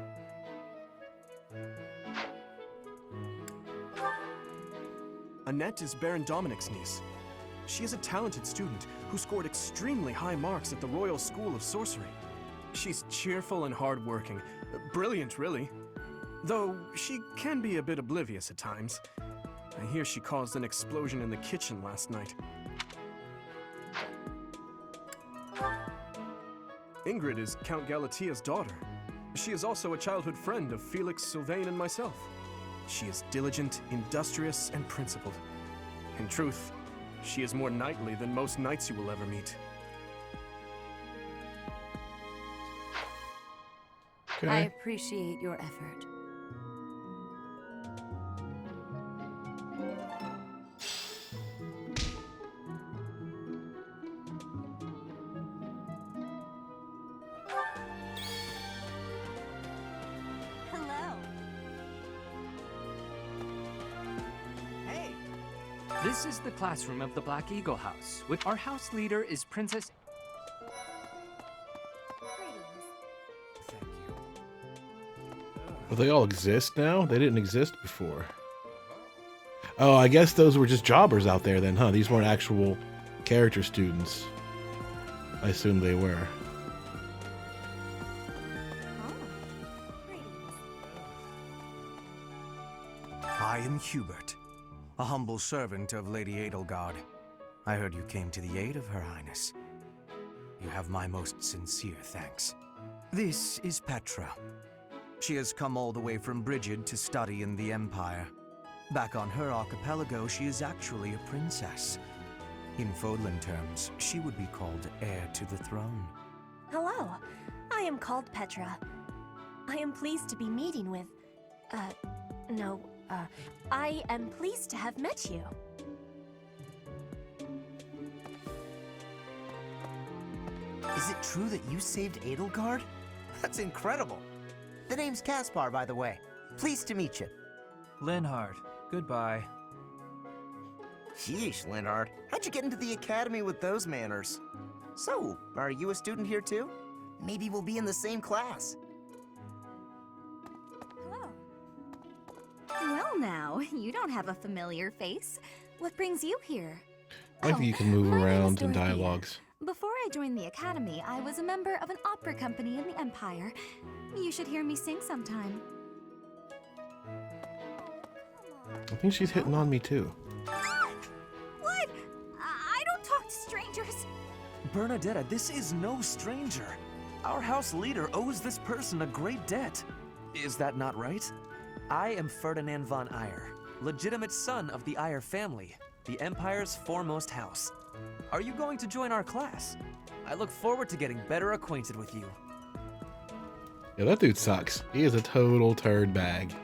Annette is Baron Dominic's niece. She is a talented student who scored extremely high marks at the Royal School of Sorcery. She's cheerful and hardworking. Brilliant, really. Though she can be a bit oblivious at times. I hear she caused an explosion in the kitchen last night. Ingrid is Count Galatia's daughter. She is also a childhood friend of Felix, Sylvain, and myself. She is diligent, industrious, and principled. In truth, She is more knightly than most knights you will ever meet. Okay. I appreciate your effort. Hello. Hey. This is the classroom of the Black Eagle House, which our house leader is Princess... Well, they all exist now? They didn't exist before. Oh, I guess those were just jobbers out there then, huh? These weren't actual character students. I assume they were. I am Hubert, a humble servant of Lady Edelgard. I heard you came to the aid of Her Highness. You have my most sincere thanks. This is Petra. She has come all the way from Brigid to study in the Empire. Back on her archipelago, she is actually a princess. In Fodlan terms, she would be called heir to the throne. Hello, I am called Petra. I am pleased to be meeting with... I am pleased to have met you. Is it true that you saved Edelgard? That's incredible. The name's Caspar, by the way. Pleased to meet you. Linhard, goodbye. Sheesh, Linhard. How'd you get into the academy with those manners? So, are you a student here too? Maybe we'll be in the same class. Well now, you don't have a familiar face. What brings you here? I think you can move around in dialogues. Before I joined the Academy, I was a member of an opera company in the Empire. You should hear me sing sometime. I think she's hitting on me too. What? I don't talk to strangers. Bernadetta, this is no stranger. Our house leader owes this person a great debt. Is that not right? I am Ferdinand von Eyre, legitimate son of the Eyre family, the Empire's foremost house. Are you going to join our class? I look forward to getting better acquainted with you. Yeah, that dude sucks. He is a total turd bag.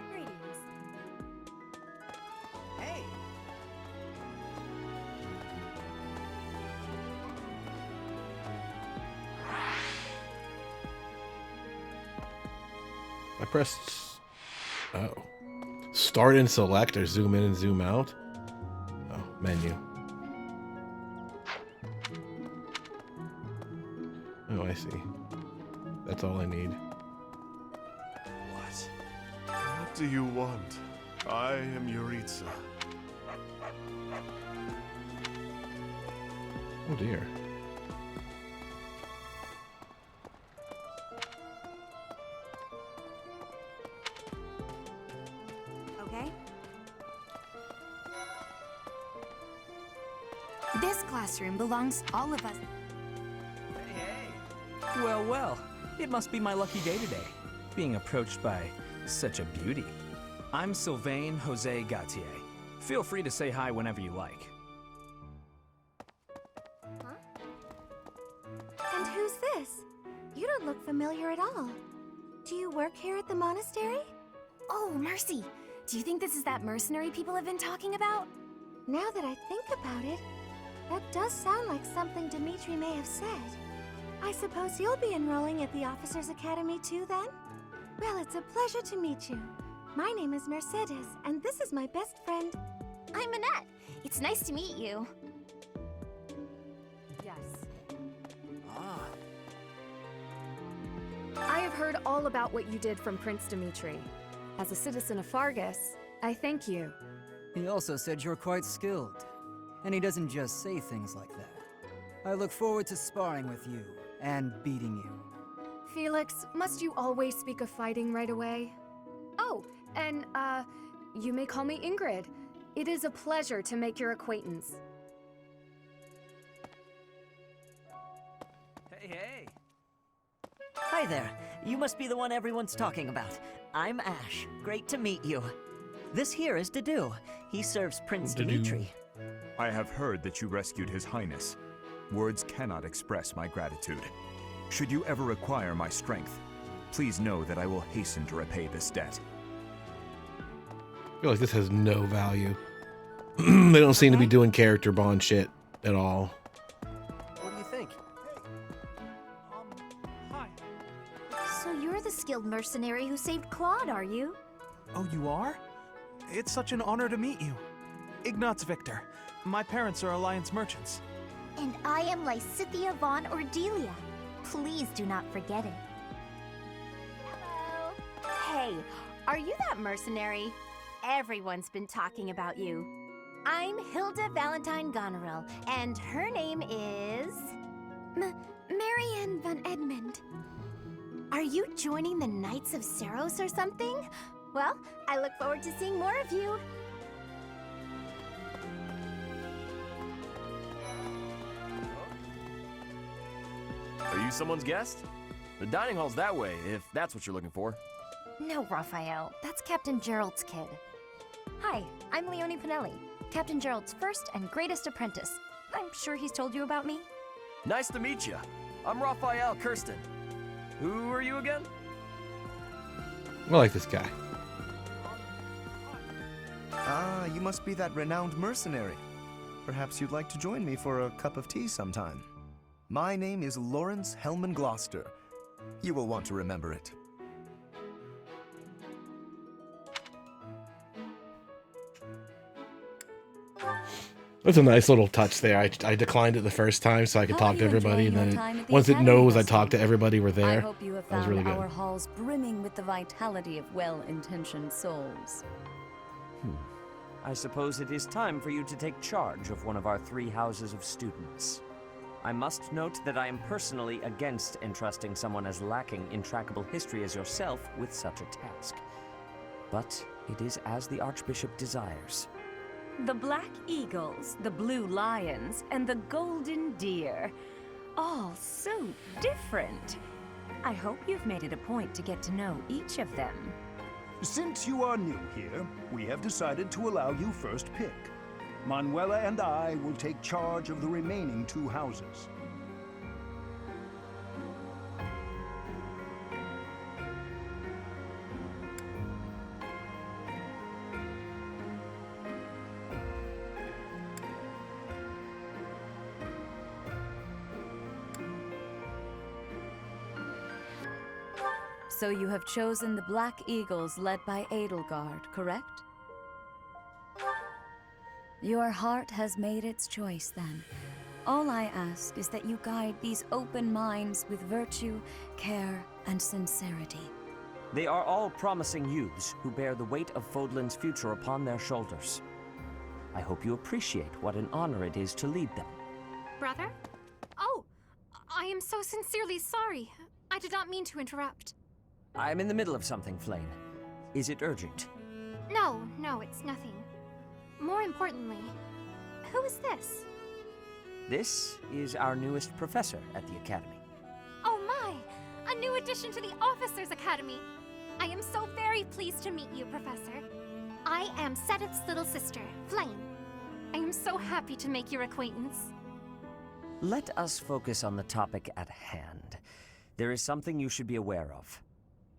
Hey. I pressed... Oh. Start and select or zoom in and zoom out? Oh, menu. Oh, I see. That's all I need. What do you want? I am Yuritsa. Oh dear. Okay. This classroom belongs to all of us. Well, well, it must be my lucky day today, being approached by such a beauty. I'm Sylvain Jose Gautier. Feel free to say hi whenever you like. And who's this? You don't look familiar at all. Do you work here at the monastery? Oh, mercy. Do you think this is that mercenary people have been talking about? Now that I think about it, that does sound like something Dimitri may have said. I suppose you'll be enrolling at the Officers' Academy too, then? Well, it's a pleasure to meet you. My name is Mercedes, and this is my best friend. I'm Annette. It's nice to meet you. Yes. I have heard all about what you did from Prince Dimitri. As a citizen of Fargus, I thank you. He also said you're quite skilled, and he doesn't just say things like that. I look forward to sparring with you and beating you. Felix, must you always speak of fighting right away? Oh, and, you may call me Ingrid. It is a pleasure to make your acquaintance. Hey, hey! Hi there. You must be the one everyone's talking about. I'm Ash. Great to meet you. This here is Dedu. He serves Prince Dedu. Dimitri. I have heard that you rescued His Highness. Words cannot express my gratitude. Should you ever require my strength, please know that I will hasten to repay this debt. I feel like this has no value. They don't seem to be doing character bond shit at all. What do you think? So you're the skilled mercenary who saved Claude, are you? Oh, you are? It's such an honor to meet you. Ignatz Victor. My parents are Alliance merchants. And I am Lysithea von Ordelia. Please do not forget it. Hello. Hey, are you that mercenary? Everyone's been talking about you. I'm Hilda Valentine Goneril, and her name is... Marianne von Edmund. Are you joining the Knights of Seros or something? Well, I look forward to seeing more of you. Are you someone's guest? The dining hall's that way, if that's what you're looking for. No, Raphael. That's Captain Gerald's kid. Hi, I'm Leonie Pinelli, Captain Gerald's first and greatest apprentice. I'm sure he's told you about me. Nice to meet you. I'm Raphael Kirsten. Who are you again? I like this guy. Ah, you must be that renowned mercenary. Perhaps you'd like to join me for a cup of tea sometime. My name is Lawrence Hellman Gloucester. You will want to remember it. That's a nice little touch there. I declined it the first time so I could talk to everybody, and then once it knows I talked to everybody, we're there. I hope you have That was found really good. our halls brimming with the vitality of well-intentioned souls. I suppose it is time for you to take charge of one of our 3 houses of students. I must note that I am personally against entrusting someone as lacking in trackable history as yourself with such a task. But it is as the Archbishop desires. The Black Eagles, the Blue Lions, and the Golden Deer. All so different. I hope you've made it a point to get to know each of them. Since you are new here, we have decided to allow you first pick. Manuela and I will take charge of the remaining 2 houses. So you have chosen the Black Eagles led by Edelgard, correct? Your heart has made its choice, then. All I ask is that you guide these open minds with virtue, care, and sincerity. They are all promising youths who bear the weight of Fodlan's future upon their shoulders. I hope you appreciate what an honor it is to lead them. Brother? Oh, I am so sincerely sorry. I did not mean to interrupt. I'm in the middle of something, Flane. Is it urgent? No, it's nothing. More importantly, who is this? This is our newest professor at the Academy. Oh my! A new addition to the Officers' Academy! I am so very pleased to meet you, Professor. I am Sedith's little sister, Flame. I am so happy to make your acquaintance. Let us focus on the topic at hand. There is something you should be aware of.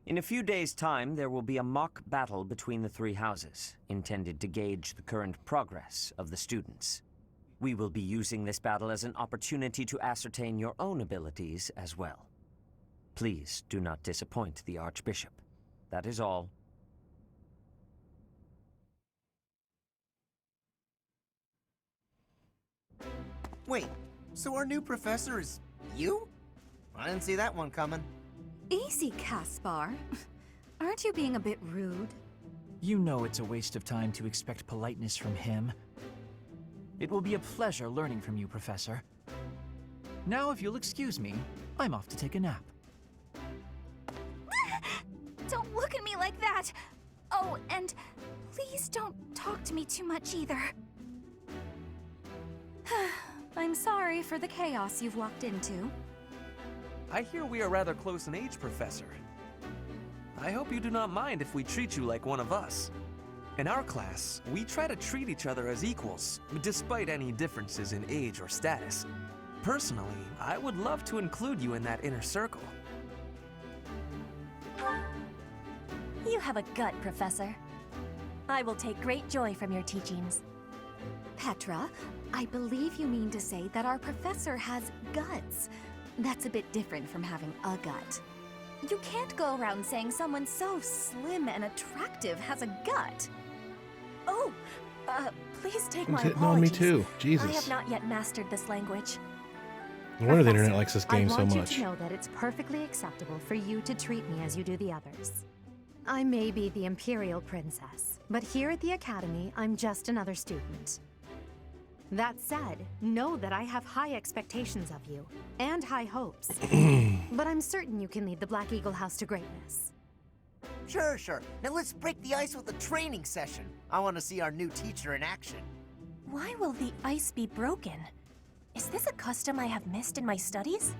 In a few days' time, there will be a mock battle between the 3 houses, intended to gauge the current progress of the students. We will be using this battle as an opportunity to ascertain your own abilities as well. Please do not disappoint the Archbishop. That is all. Wait, so our new professor is you? I didn't see that one coming. Easy, Caspar. Aren't you being a bit rude? You know it's a waste of time to expect politeness from him. It will be a pleasure learning from you, Professor. Now, if you'll excuse me, I'm off to take a nap. Don't look at me like that! Oh, and please don't talk to me too much either. I'm sorry for the chaos you've walked into. I hear we are rather close in age, Professor. I hope you do not mind if we treat you like one of us. In our class, we try to treat each other as equals, despite any differences in age or status. Personally, I would love to include you in that inner circle. You have a gut, Professor. I will take great joy from your teachings. Petra, I believe you mean to say that our professor has guts. That's a bit different from having a gut. You can't go around saying someone so slim and attractive has a gut. Oh, please take my hitting on me too. Jesus. I have not yet mastered this language. No wonder the internet likes this game so I want much. you to know that it's perfectly acceptable for you to treat me as you do the others. I may be the Imperial Princess, but here at the Academy, I'm just another student. That said, know that I have high expectations of you, and high hopes. But I'm certain you can lead the Black Eagle House to greatness. Sure. Now let's break the ice with a training session. I want to see our new teacher in action. Why will the ice be broken? Is this a custom I have missed in my studies?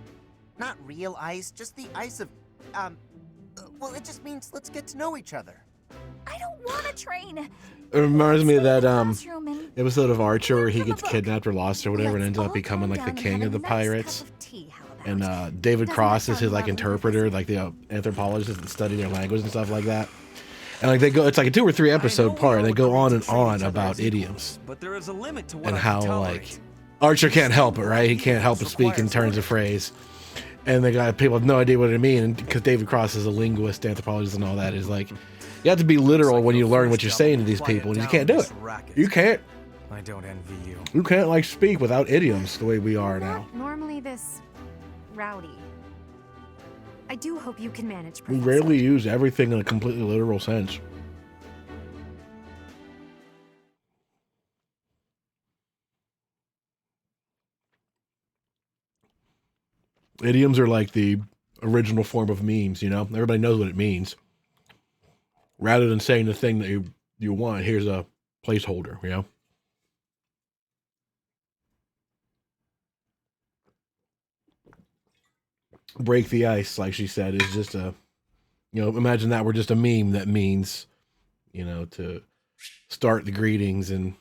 Not real ice, just the ice of, well, it just means let's get to know each other. I don't want to train. It reminds me of that episode of Archer where he gets kidnapped or lost or whatever and ends up becoming like the king of the pirates. And David Cross is his like interpreter, like the anthropologist that study their language and stuff like that. And like they go, it's like a 2 or 3 episode part, and they go on and on about idioms But there is a limit to what and I how can tolerate. like Archer can't help it, right? He can't help but speak in turns of phrase. And the guy, people have no idea what it means, and because David Cross is a linguist, anthropologist, and all that, is like you have to be literal when you learn what you're saying to these people, and you can't do it. You can't. I don't envy you. You can't like speak without idioms the way we are now. Normally this rowdy. I do hope you can manage, We Professor. rarely use everything in a completely literal sense. Idioms are like the original form of memes, you know? Everybody knows what it means. Rather than saying the thing that you want, here's a placeholder, you know? Break the ice, like she said, is just a, you know, imagine that were just a meme that means, you know, to start the greetings and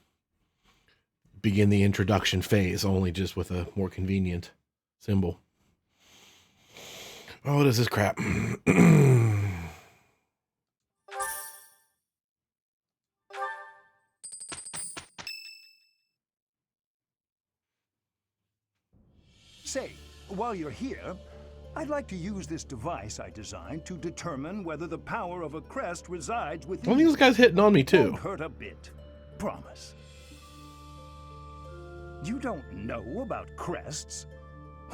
begin the introduction phase, only just with a more convenient symbol. Oh, what is this crap? Say, while you're here, I'd like to use this device I designed to determine whether the power of a crest resides within. I think this guy's hitting on me too. Won't hurt a bit. Promise. You don't know about crests?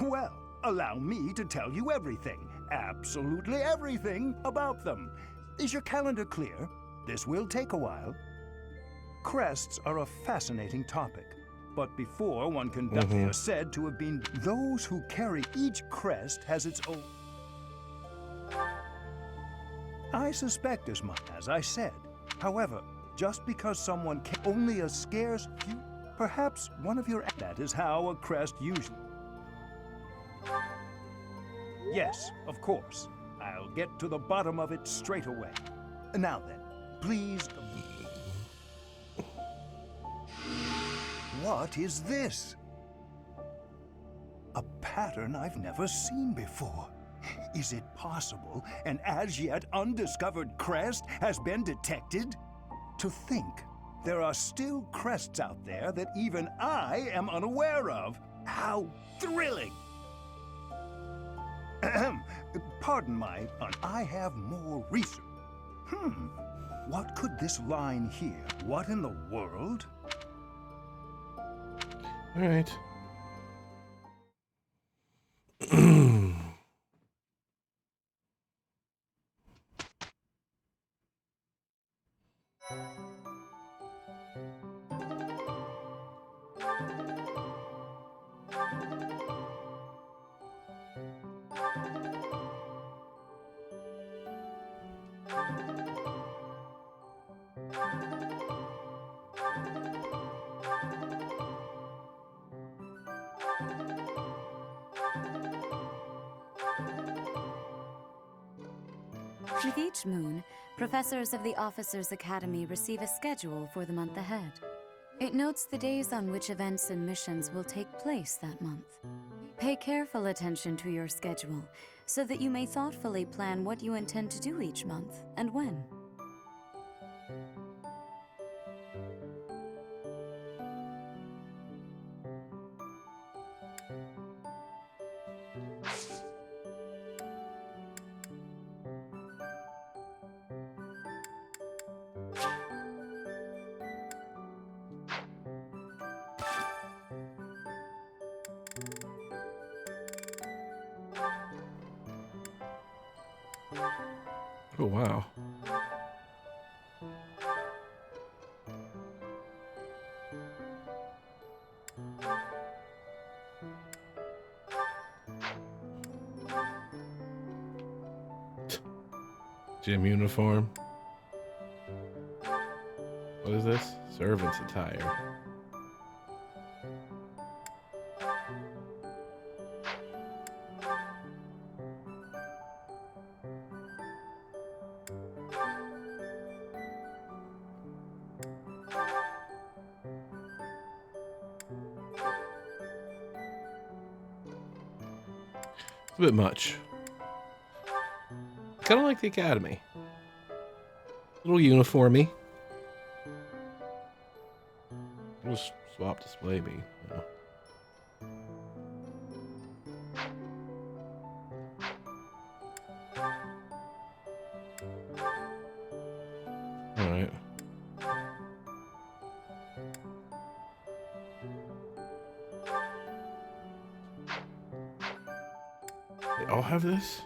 Well, allow me to tell you everything, absolutely everything about them. Is your calendar clear? This will take a while. Crests are a fascinating topic. But before one can, they are said to have been those who carry each crest has its own. I suspect as much, as I said. However, just because someone can only a scarce few, perhaps one of your, that is how a crest usually. Yes, of course. I'll get to the bottom of it straight away. Now then, please. What is this? A pattern I've never seen before. Is it possible an as yet undiscovered crest has been detected? To think there are still crests out there that even I am unaware of. How thrilling! Pardon my, I have more research. What could this line here? What in the world? All right. With each moon, professors of the Officers' Academy receive a schedule for the month ahead. It notes the days on which events and missions will take place that month. Pay careful attention to your schedule, so that you may thoughtfully plan what you intend to do each month and when. Oh, wow. Gym uniform. What is this? Servant's attire. It's a bit much. Kind of like the academy. A little uniformy. We'll swap display me. No. All right. They all have this?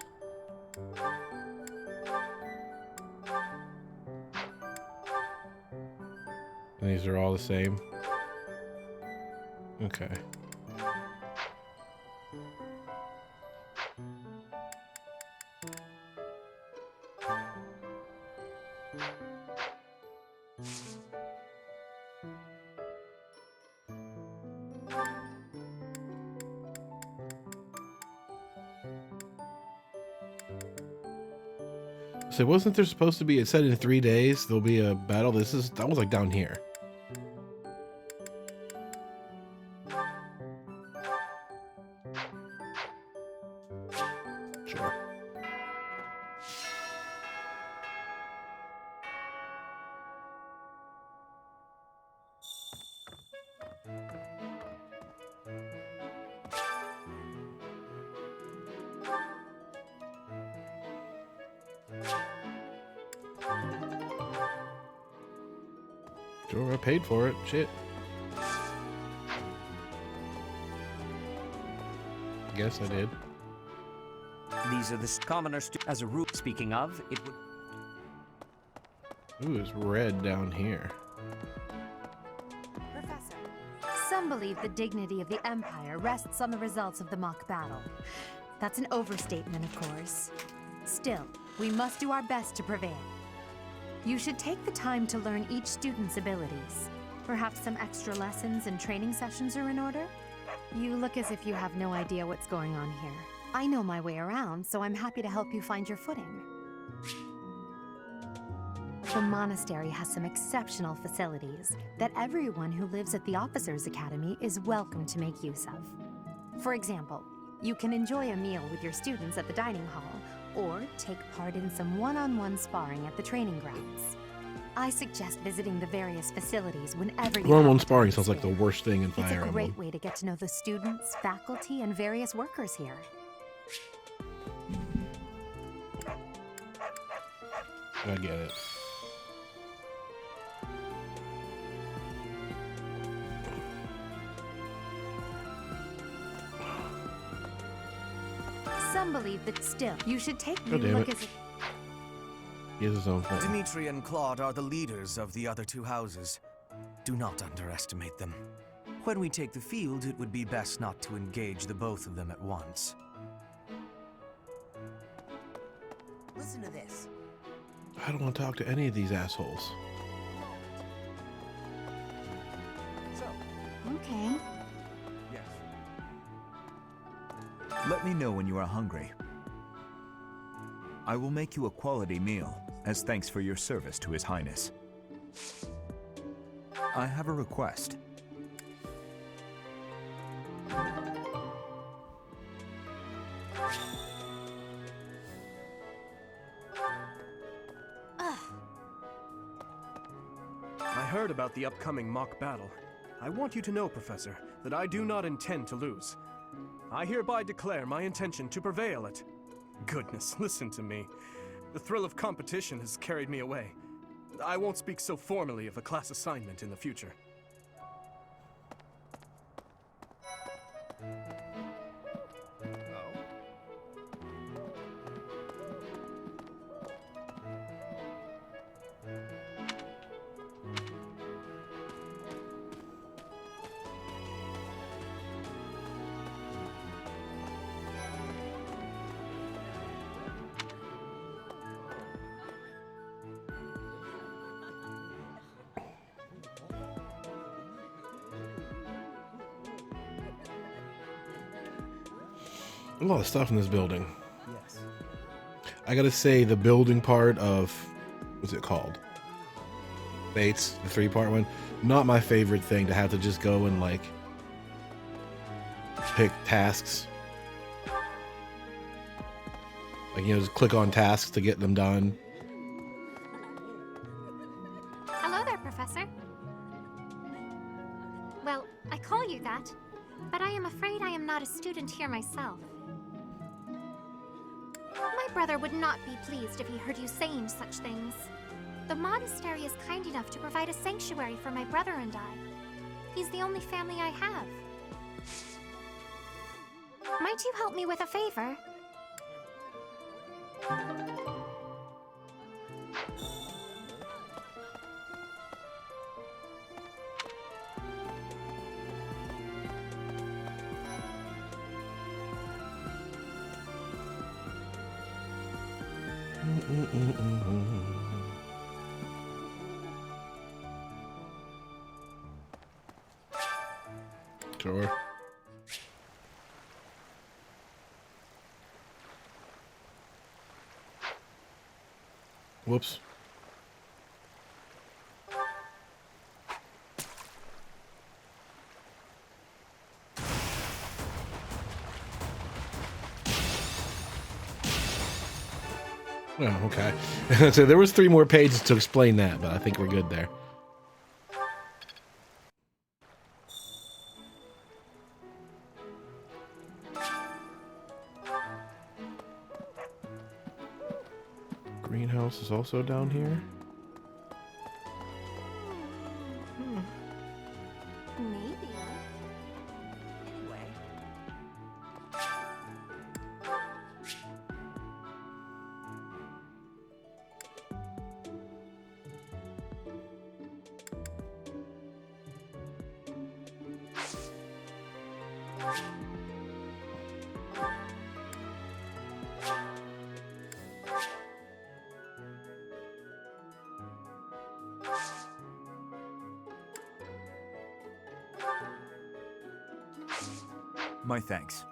And these are all the same? Okay. So wasn't there supposed to be, it said in 3 days there'll be a battle? That was like down here. Sure. Sure, I paid for it. Shit. Guess I did. These are the commoners as a rule. Speaking of, it would. Ooh, it's red down here. Professor, some believe the dignity of the Empire rests on the results of the mock battle. That's an overstatement, of course. Still, we must do our best to prevail. You should take the time to learn each student's abilities. Perhaps some extra lessons and training sessions are in order? You look as if you have no idea what's going on here. I know my way around, so I'm happy to help you find your footing. The monastery has some exceptional facilities that everyone who lives at the Officers' Academy is welcome to make use of. For example, you can enjoy a meal with your students at the dining hall, or take part in some one-on-one sparring at the training grounds. I suggest visiting the various facilities whenever you One-on-one sparring sounds like the worst thing in Fire It's a Emblem. great way to get to know the students, faculty, and various workers here. I get it. Some believe that still, you should take God damn look it. as if He has his own thing. Dimitri and Claude are the leaders of the other two houses. Do not underestimate them. When we take the field, it would be best not to engage the both of them at once. Listen to this. I don't want to talk to any of these assholes. Okay. Yes. Let me know when you are hungry. I will make you a quality meal, as thanks for your service to His Highness. I have a request. I heard about the upcoming mock battle. I want you to know, Professor, that I do not intend to lose. I hereby declare my intention to prevail at... Goodness, listen to me. The thrill of competition has carried me away. I won't speak so formally of a class assignment in the future. A lot of stuff in this building. Yes. I gotta say, the building part of, what's it called? Bates, the 3-part one. Not my favorite thing to have to just go and like pick tasks. Like, you know, just click on tasks to get them done. Hello there, Professor. Well, I call you that, but I am afraid I am not a student here myself. My brother would not be pleased if he heard you saying such things. The monastery is kind enough to provide a sanctuary for my brother and I. He's the only family I have. Might you help me with a favor? Sure. Whoops. Oh, okay. So there was 3 more pages to explain that, but I think we're good there. Greenhouse is also down here. Maybe. Anyway. My thanks.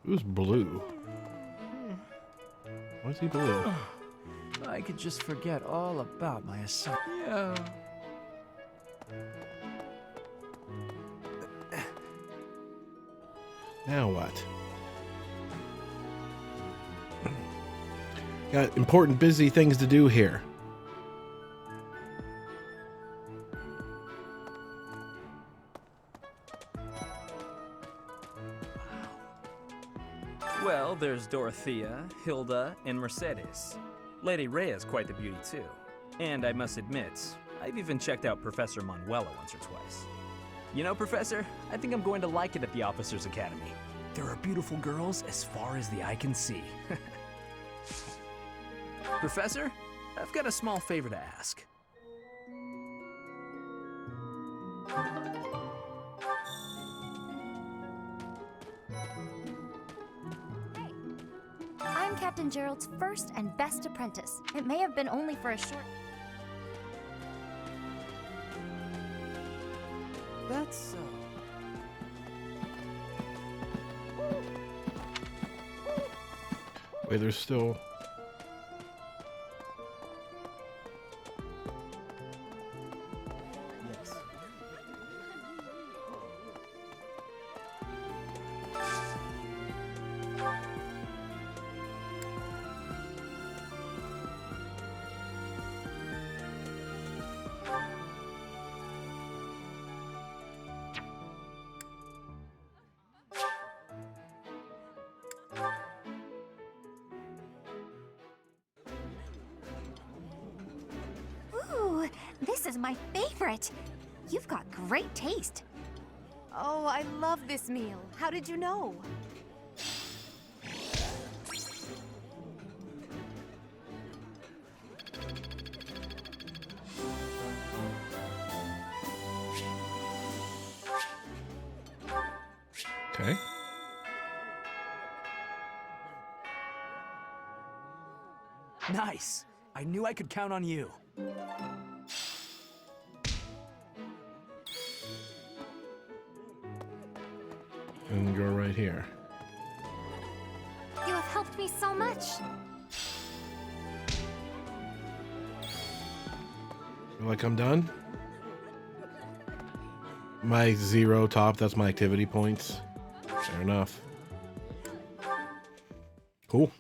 Who's blue? Why is he blue? I could just forget all about my assignment. Yeah. Now what? Got important, busy things to do here. Well, there's Dorothea, Hilda, and Mercedes. Lady Rhea's quite the beauty, too. And I must admit, I've even checked out Professor Manuela once or twice. You know, Professor, I think I'm going to like it at the Officers Academy. There are beautiful girls as far as the eye can see. Professor, I've got a small favor to ask. I'm I'm Captain Gerald's first and best apprentice. It may have been only for a short... That's so. Wait, there's still... Yes. Ooh, this is my favorite. You've got great taste. Oh, I love this meal. How did you know? Okay. Nice. I knew I could count on you. And you're right here. You have helped me so much. Feel like I'm done? My 0 top, that's my activity points. Fair enough. Cool.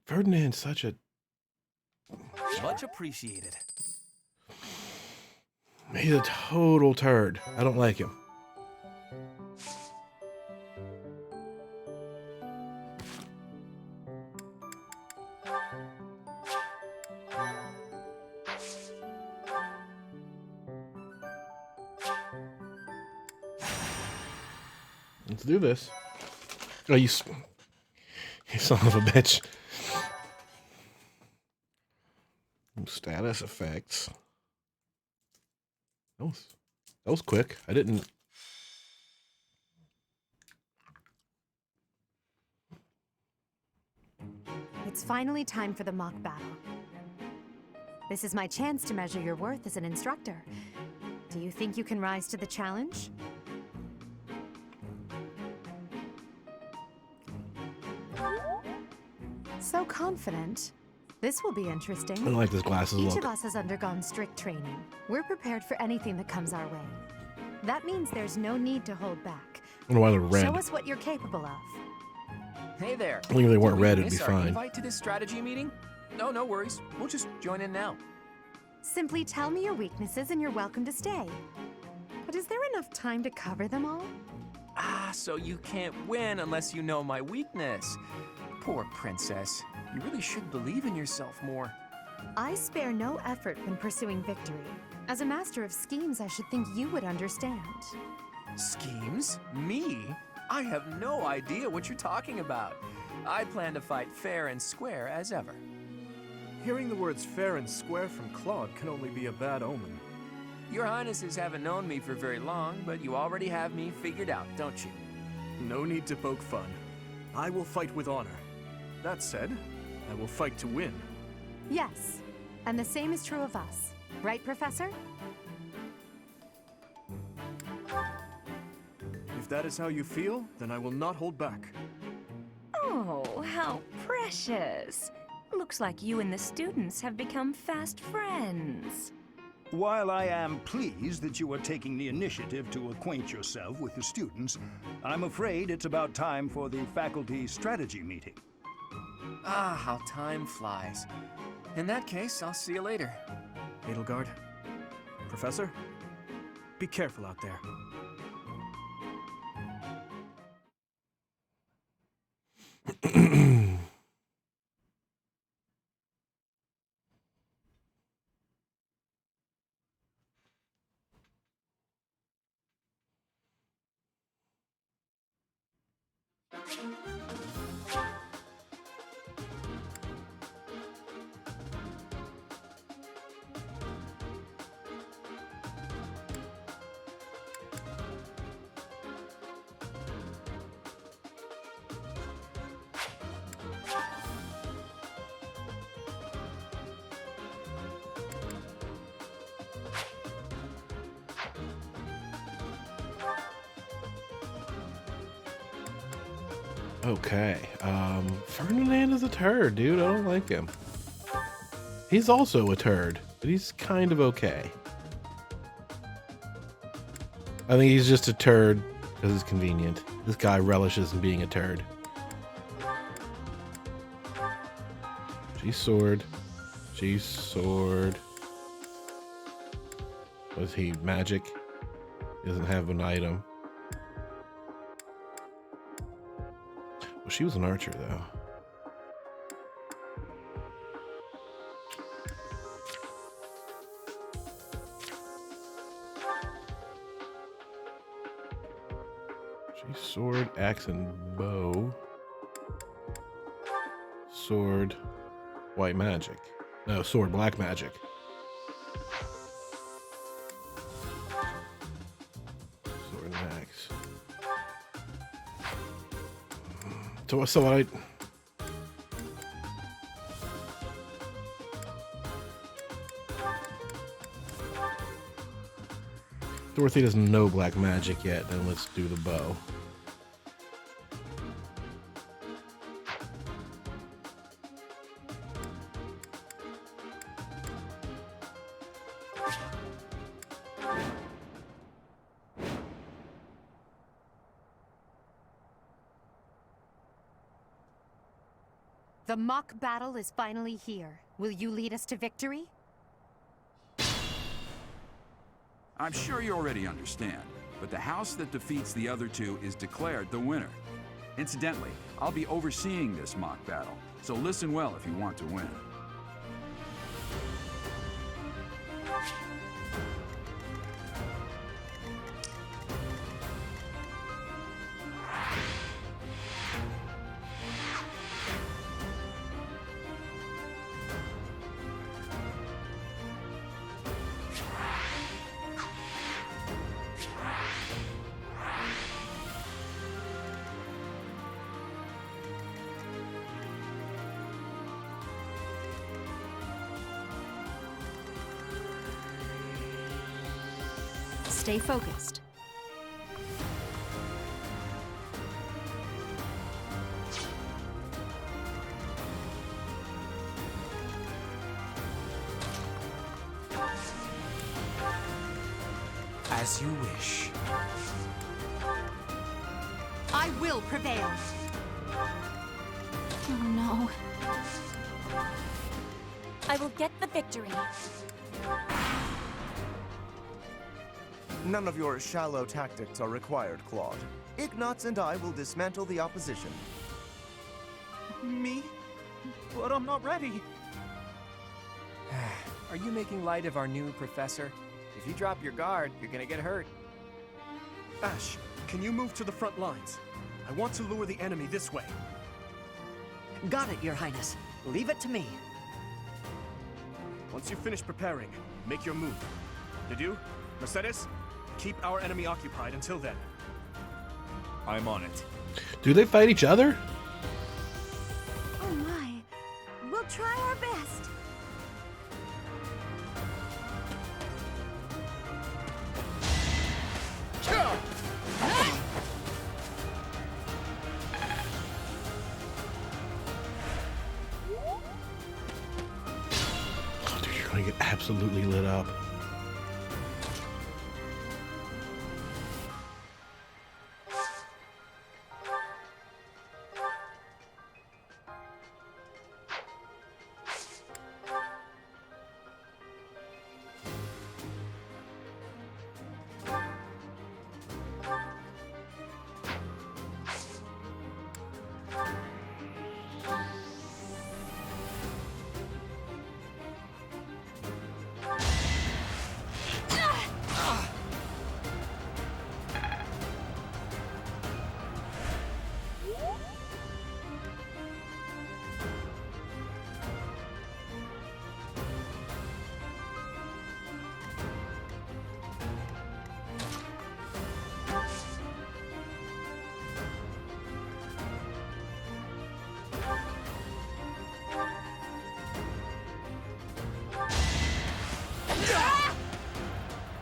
Ferdinand's such a... Much appreciated. He's a total turd. I don't like him. Let's do this. Oh, you son of a bitch. Status effects. That was quick. I didn't... It's finally time for the mock battle. This is my chance to measure your worth as an instructor. Do you think you can rise to the challenge? So confident. This will be interesting. I don't like this glasses Each look. of us has undergone strict training. We're prepared for anything that comes our way. That means there's no need to hold back. I don't know why they're red. Show us what you're capable of. Hey there. I think if they weren't Did we red, it'd be miss our fine. Invite to this strategy meeting? No worries. We'll just join in now. Simply tell me your weaknesses and you're welcome to stay. But is there enough time to cover them all? Ah, so you can't win unless you know my weakness. Poor princess. You really should believe in yourself more. I spare no effort when pursuing victory. As a master of schemes, I should think you would understand. Schemes? Me? I have no idea what you're talking about. I plan to fight fair and square as ever. Hearing the words fair and square from Claude can only be a bad omen. Your Highnesses haven't known me for very long, but you already have me figured out, don't you? No need to poke fun. I will fight with honor. That said, I will fight to win. Yes, and the same is true of us. Right, Professor? If that is how you feel, then I will not hold back. Oh, how precious. Looks like you and the students have become fast friends. While I am pleased that you are taking the initiative to acquaint yourself with the students, I'm afraid it's about time for the faculty strategy meeting. Ah, how time flies. In that case, I'll see you later. Edelgard, Professor, be careful out there. Okay. Ferdinand is a turd, dude. I don't like him. He's also a turd, but he's kind of okay. I think he's just a turd because it's convenient. This guy relishes in being a turd. G-sword. G-sword. Was he magic? He doesn't have an item. Well, she was an archer, though. She's sword, axe, and bow. Sword, white magic. No, sword, black magic. Sword and axe. So I... Dorothy doesn't know black magic yet, then let's do the bow. The mock battle is finally here. Will you lead us to victory? I'm sure you already understand, but the house that defeats the other two is declared the winner. Incidentally, I'll be overseeing this mock battle, so listen well if you want to win. Stay focused. As you wish. I will prevail. Oh no. I will get the victory. None of your shallow tactics are required, Claude. Ignatz and I will dismantle the opposition. Me? But I'm not ready. Are you making light of our new professor? If you drop your guard, you're gonna get hurt. Ash, can you move to the front lines? I want to lure the enemy this way. Got it, Your Highness. Leave it to me. Once you finish preparing, make your move. Did you? Mercedes? Keep our enemy occupied until then. I'm on it. Do they fight each other? Oh my. We'll try our best. Oh, dude, you're gonna get absolutely lit up.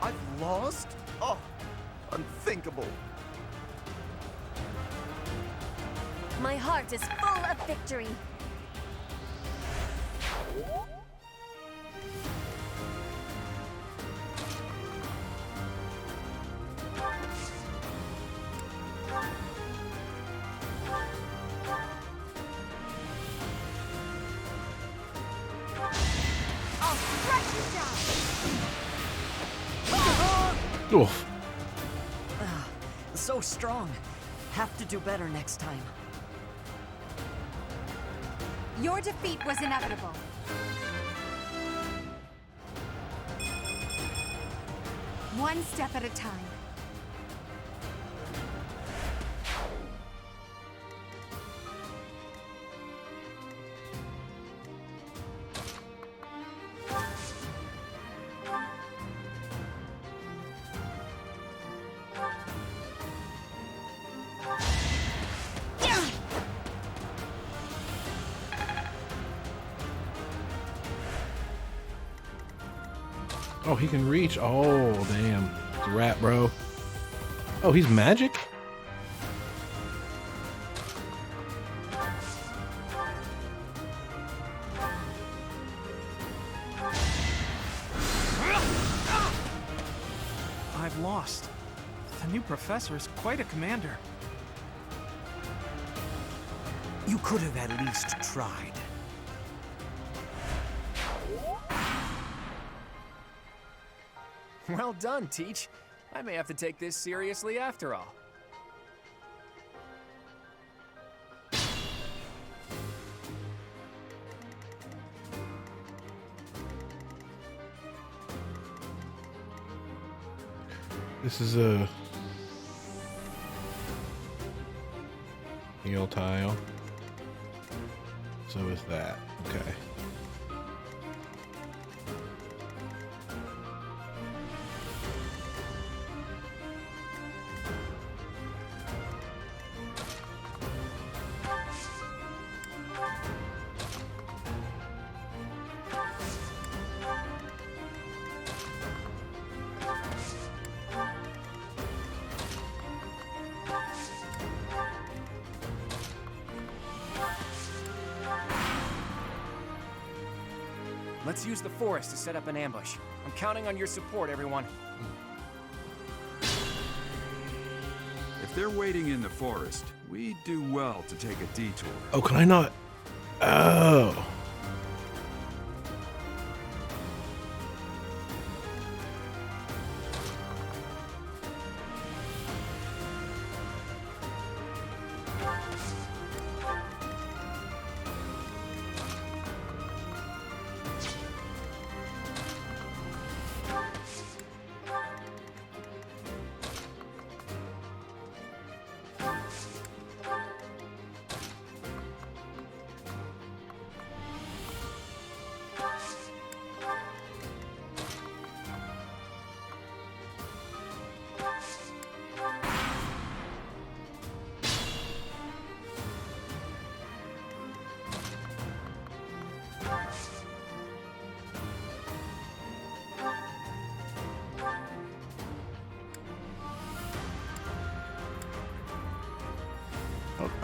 I've lost? Oh, unthinkable. My heart is full of victory. I'll strike you down. Oof. So strong. Have to do better next time. Your defeat was inevitable. One step at a time. Oh, he can reach. Oh, damn. It's a rat, bro. Oh, he's magic? I've lost. The new professor is quite a commander. You could have at least tried. Well done, Teach. I may have to take this seriously after all. This is a heal tile. So is that. Okay. Let's use the forest to set up an ambush. I'm counting on your support, everyone. If they're waiting in the forest, we do well to take a detour. Oh, can I not? Oh.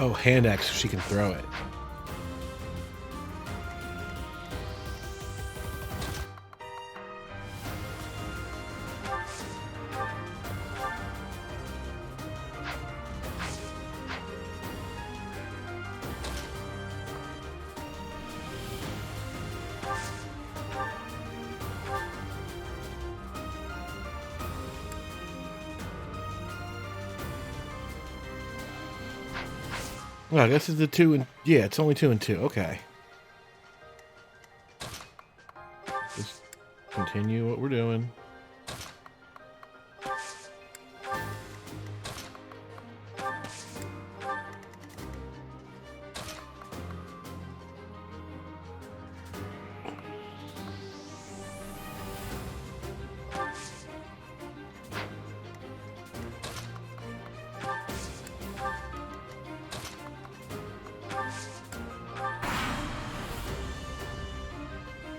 Oh, hand axe, so she can throw it. Well, I guess it's a 2 and yeah, it's only 2 and 2. Okay. Just continue what we're doing.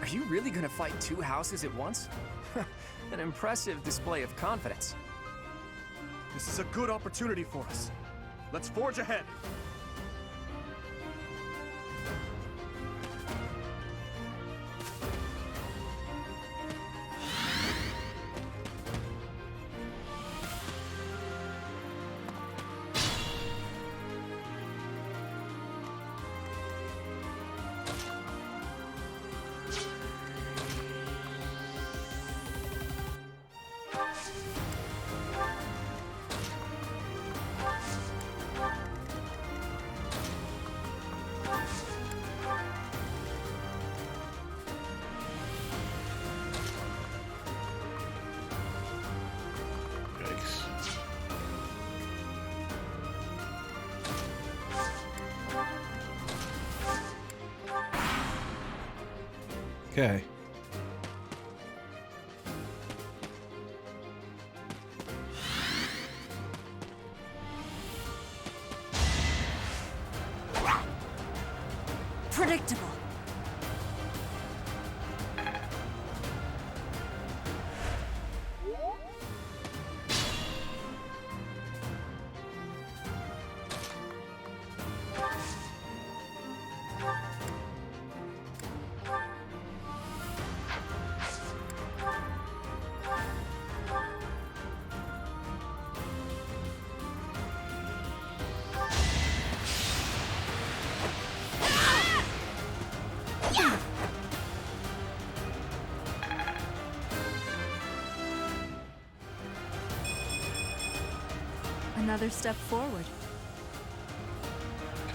Are you really gonna fight two houses at once? An impressive display of confidence. This is a good opportunity for us. Let's forge ahead. Okay. Predictable. Another step forward.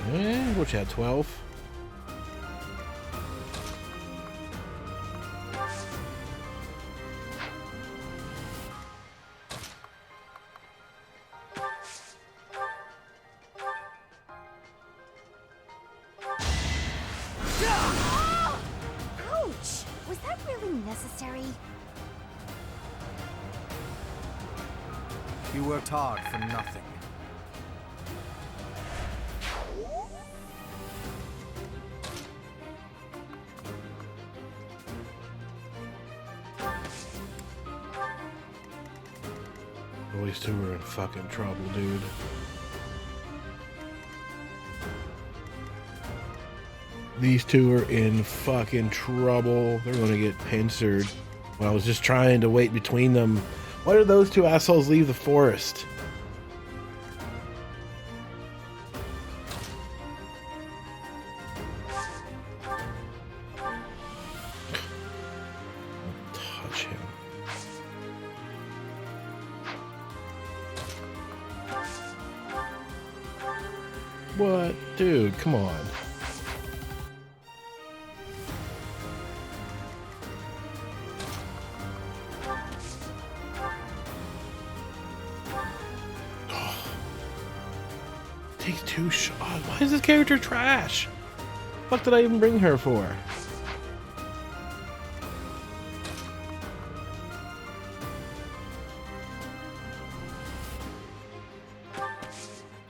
Okay, what you had, 12? Ouch! Was that really necessary? You worked hard for nothing. These two are in fucking trouble, dude. These two are in fucking trouble. They're gonna get pincered. When I was just trying to wait between them. Why did those two assholes leave the forest? Touch him. What? Dude, come on. Takes 2 shots. Why is this character trash? What did I even bring her for?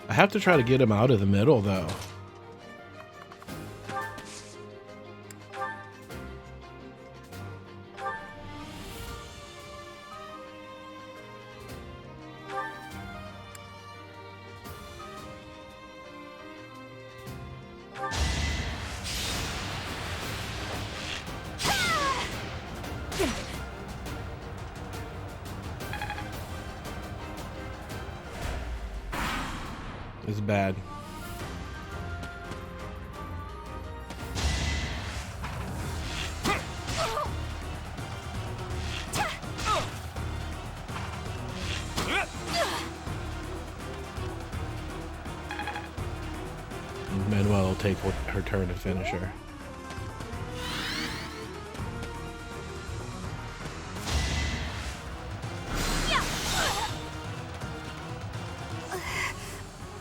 I have to try to get him out of the middle, though. It's bad. Manuel will take her turn to finish her.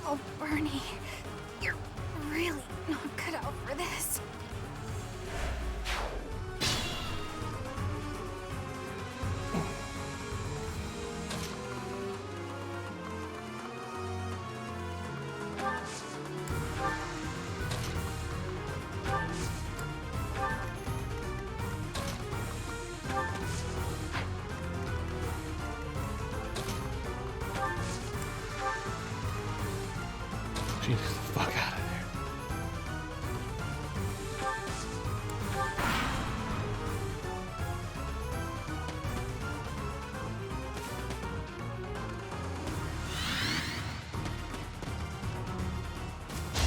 Oh, Bernie, you're really not cut out for this. Jesus, the fuck out of there.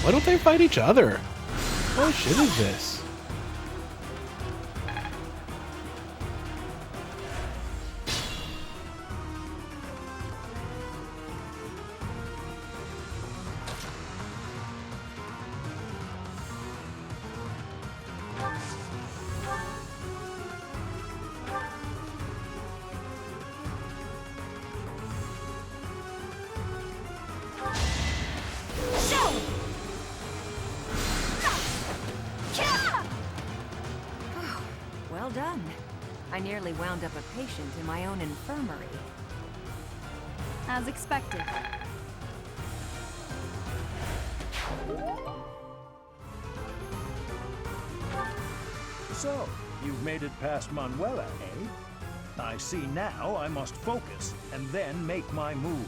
Why don't they fight each other? What shit is this? fun. I nearly wound up a patient in my own infirmary. As expected. So, you've made it past Manuela, eh? I see now I must focus and then make my move.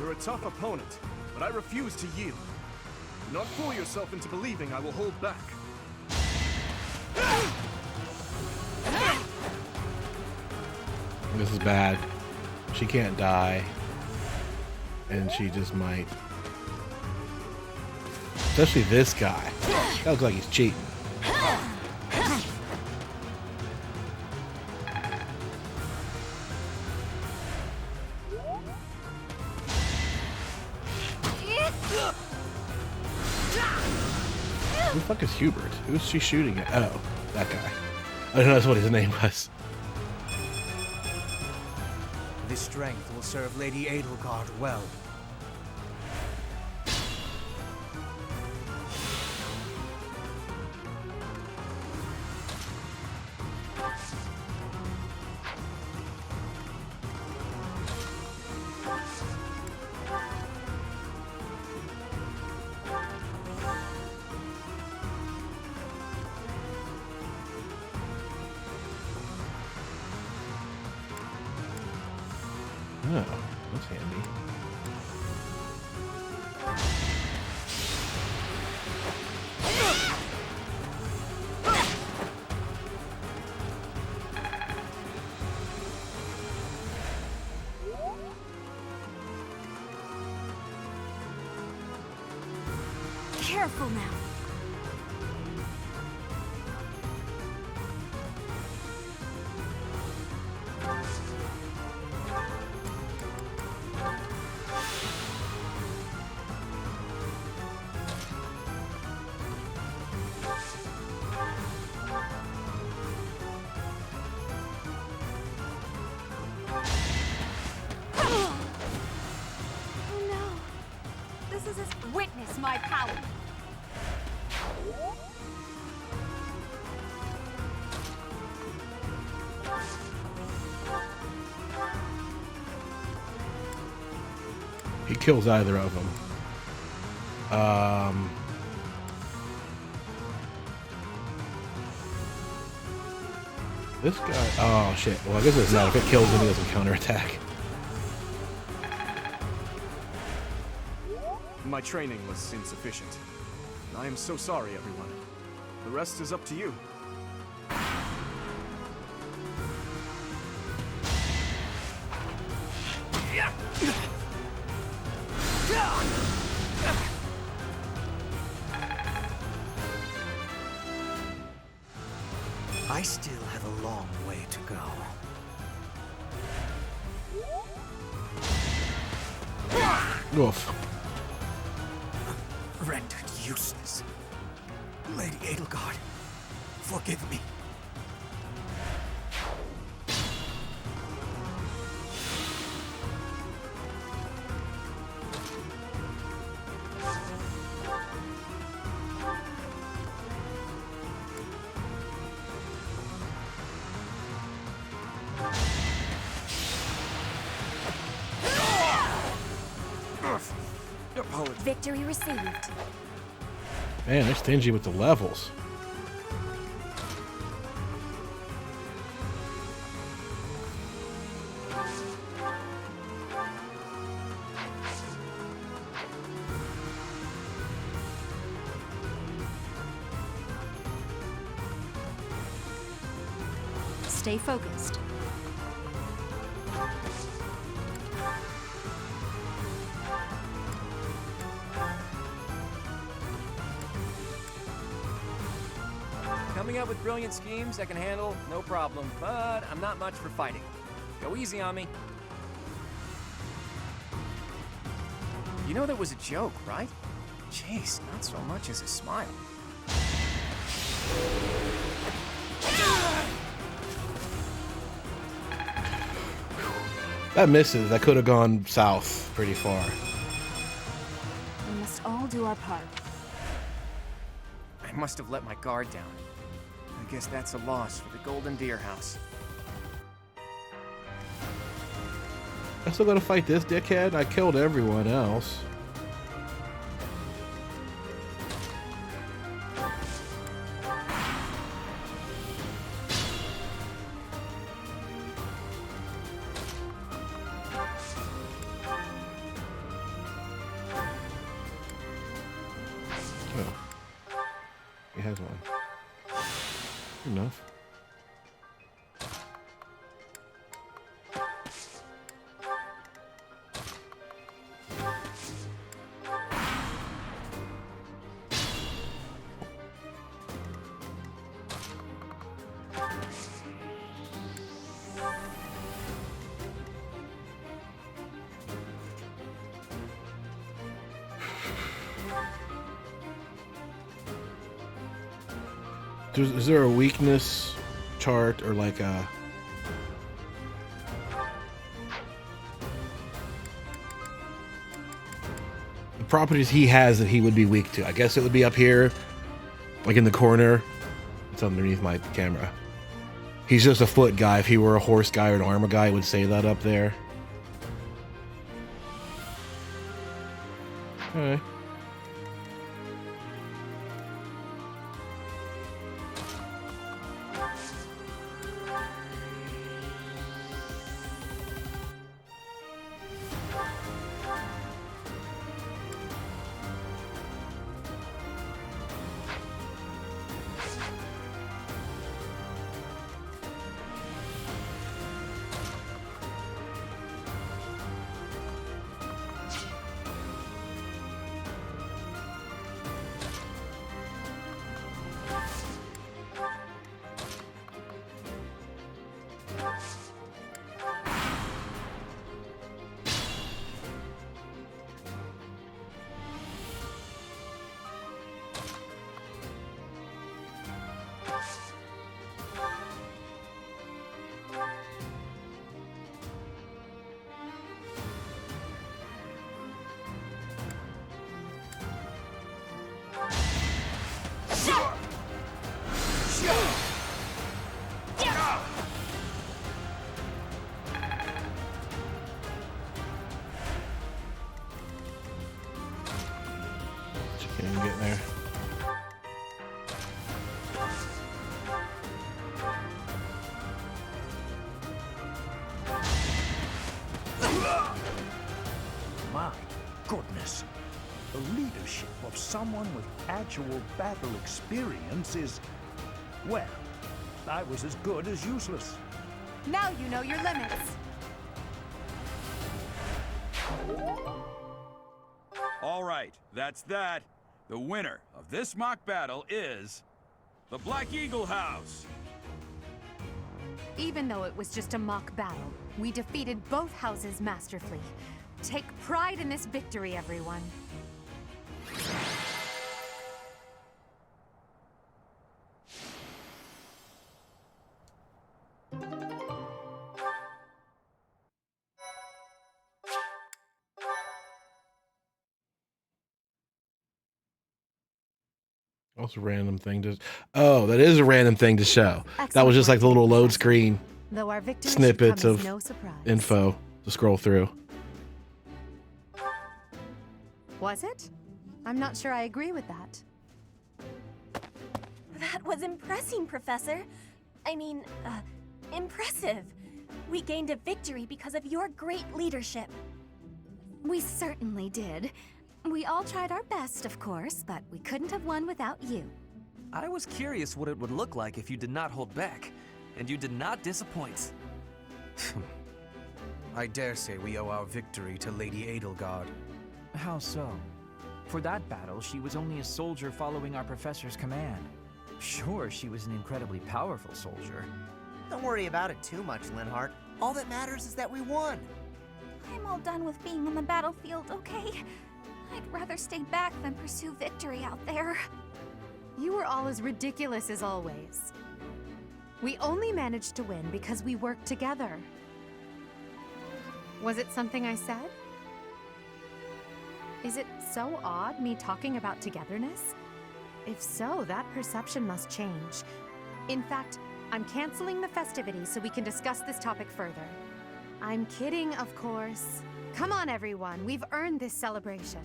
You're a tough opponent, but I refuse to yield. Do not fool yourself into believing I will hold back. This is bad. She can't die. And she just might. Especially this guy. That looks like he's cheating. Who the fuck is Hubert? Who's she shooting at? Oh, that guy. I don't know that's what his name was. This strength will serve Lady Edelgard well. Oh, that's handy. Careful now. Witness my power. He kills either of them. This guy. Oh shit. Well, I guess it's not. If it kills him, he doesn't counterattack. My training was insufficient. I am so sorry, everyone. The rest is up to you. I still have a long way to go. Oof. Rendered useless. Lady Edelgard, forgive me. Victory received. Man, they're stingy with the levels. Stay focused. Coming up with brilliant schemes I can handle, no problem, but I'm not much for fighting. Go easy on me. You know that was a joke, right? Jeez, not so much as a smile. That misses. That could have gone south pretty far. We must all do our part. I must have let my guard down. I guess that's a loss for the Golden Deer House. I still gotta fight this dickhead? I killed everyone else. He has one. Enough. Is there a weakness chart or like a the properties he has that he would be weak to? I guess it would be up here, like in the corner. It's underneath my camera. He's just a foot guy. If he were a horse guy or an armor guy, it would say that up there. Okay. Can't even get there. My goodness. The leadership of someone with actual battle experience is, well, I was as good as useless. Now you know your limits. All right, that's that. The winner of this mock battle is the Black Eagle House. Even though it was just a mock battle, we defeated both houses masterfully. Take pride in this victory, everyone. Also, random thing to. Oh, that is a random thing to show. That was just like the little load screen Though our victory snippets should come of as no surprise. info to scroll through. Was it? I'm not sure I agree with that. That was impressing, Professor. I mean, impressive. We gained a victory because of your great leadership. We certainly did. We all tried our best, of course, but we couldn't have won without you. I was curious what it would look like if you did not hold back, and you did not disappoint. I dare say we owe our victory to Lady Edelgard. How so? For that battle, she was only a soldier following our professor's command. Sure, she was an incredibly powerful soldier. Don't worry about it too much, Linhardt. All that matters is that we won. I'm all done with being on the battlefield, okay? I'd rather stay back than pursue victory out there. You were all as ridiculous as always. We only managed to win because we worked together. Was it something I said? Is it so odd, me talking about togetherness? If so, that perception must change. In fact, I'm canceling the festivities so we can discuss this topic further. I'm kidding, of course. Come on, everyone. We've earned this celebration.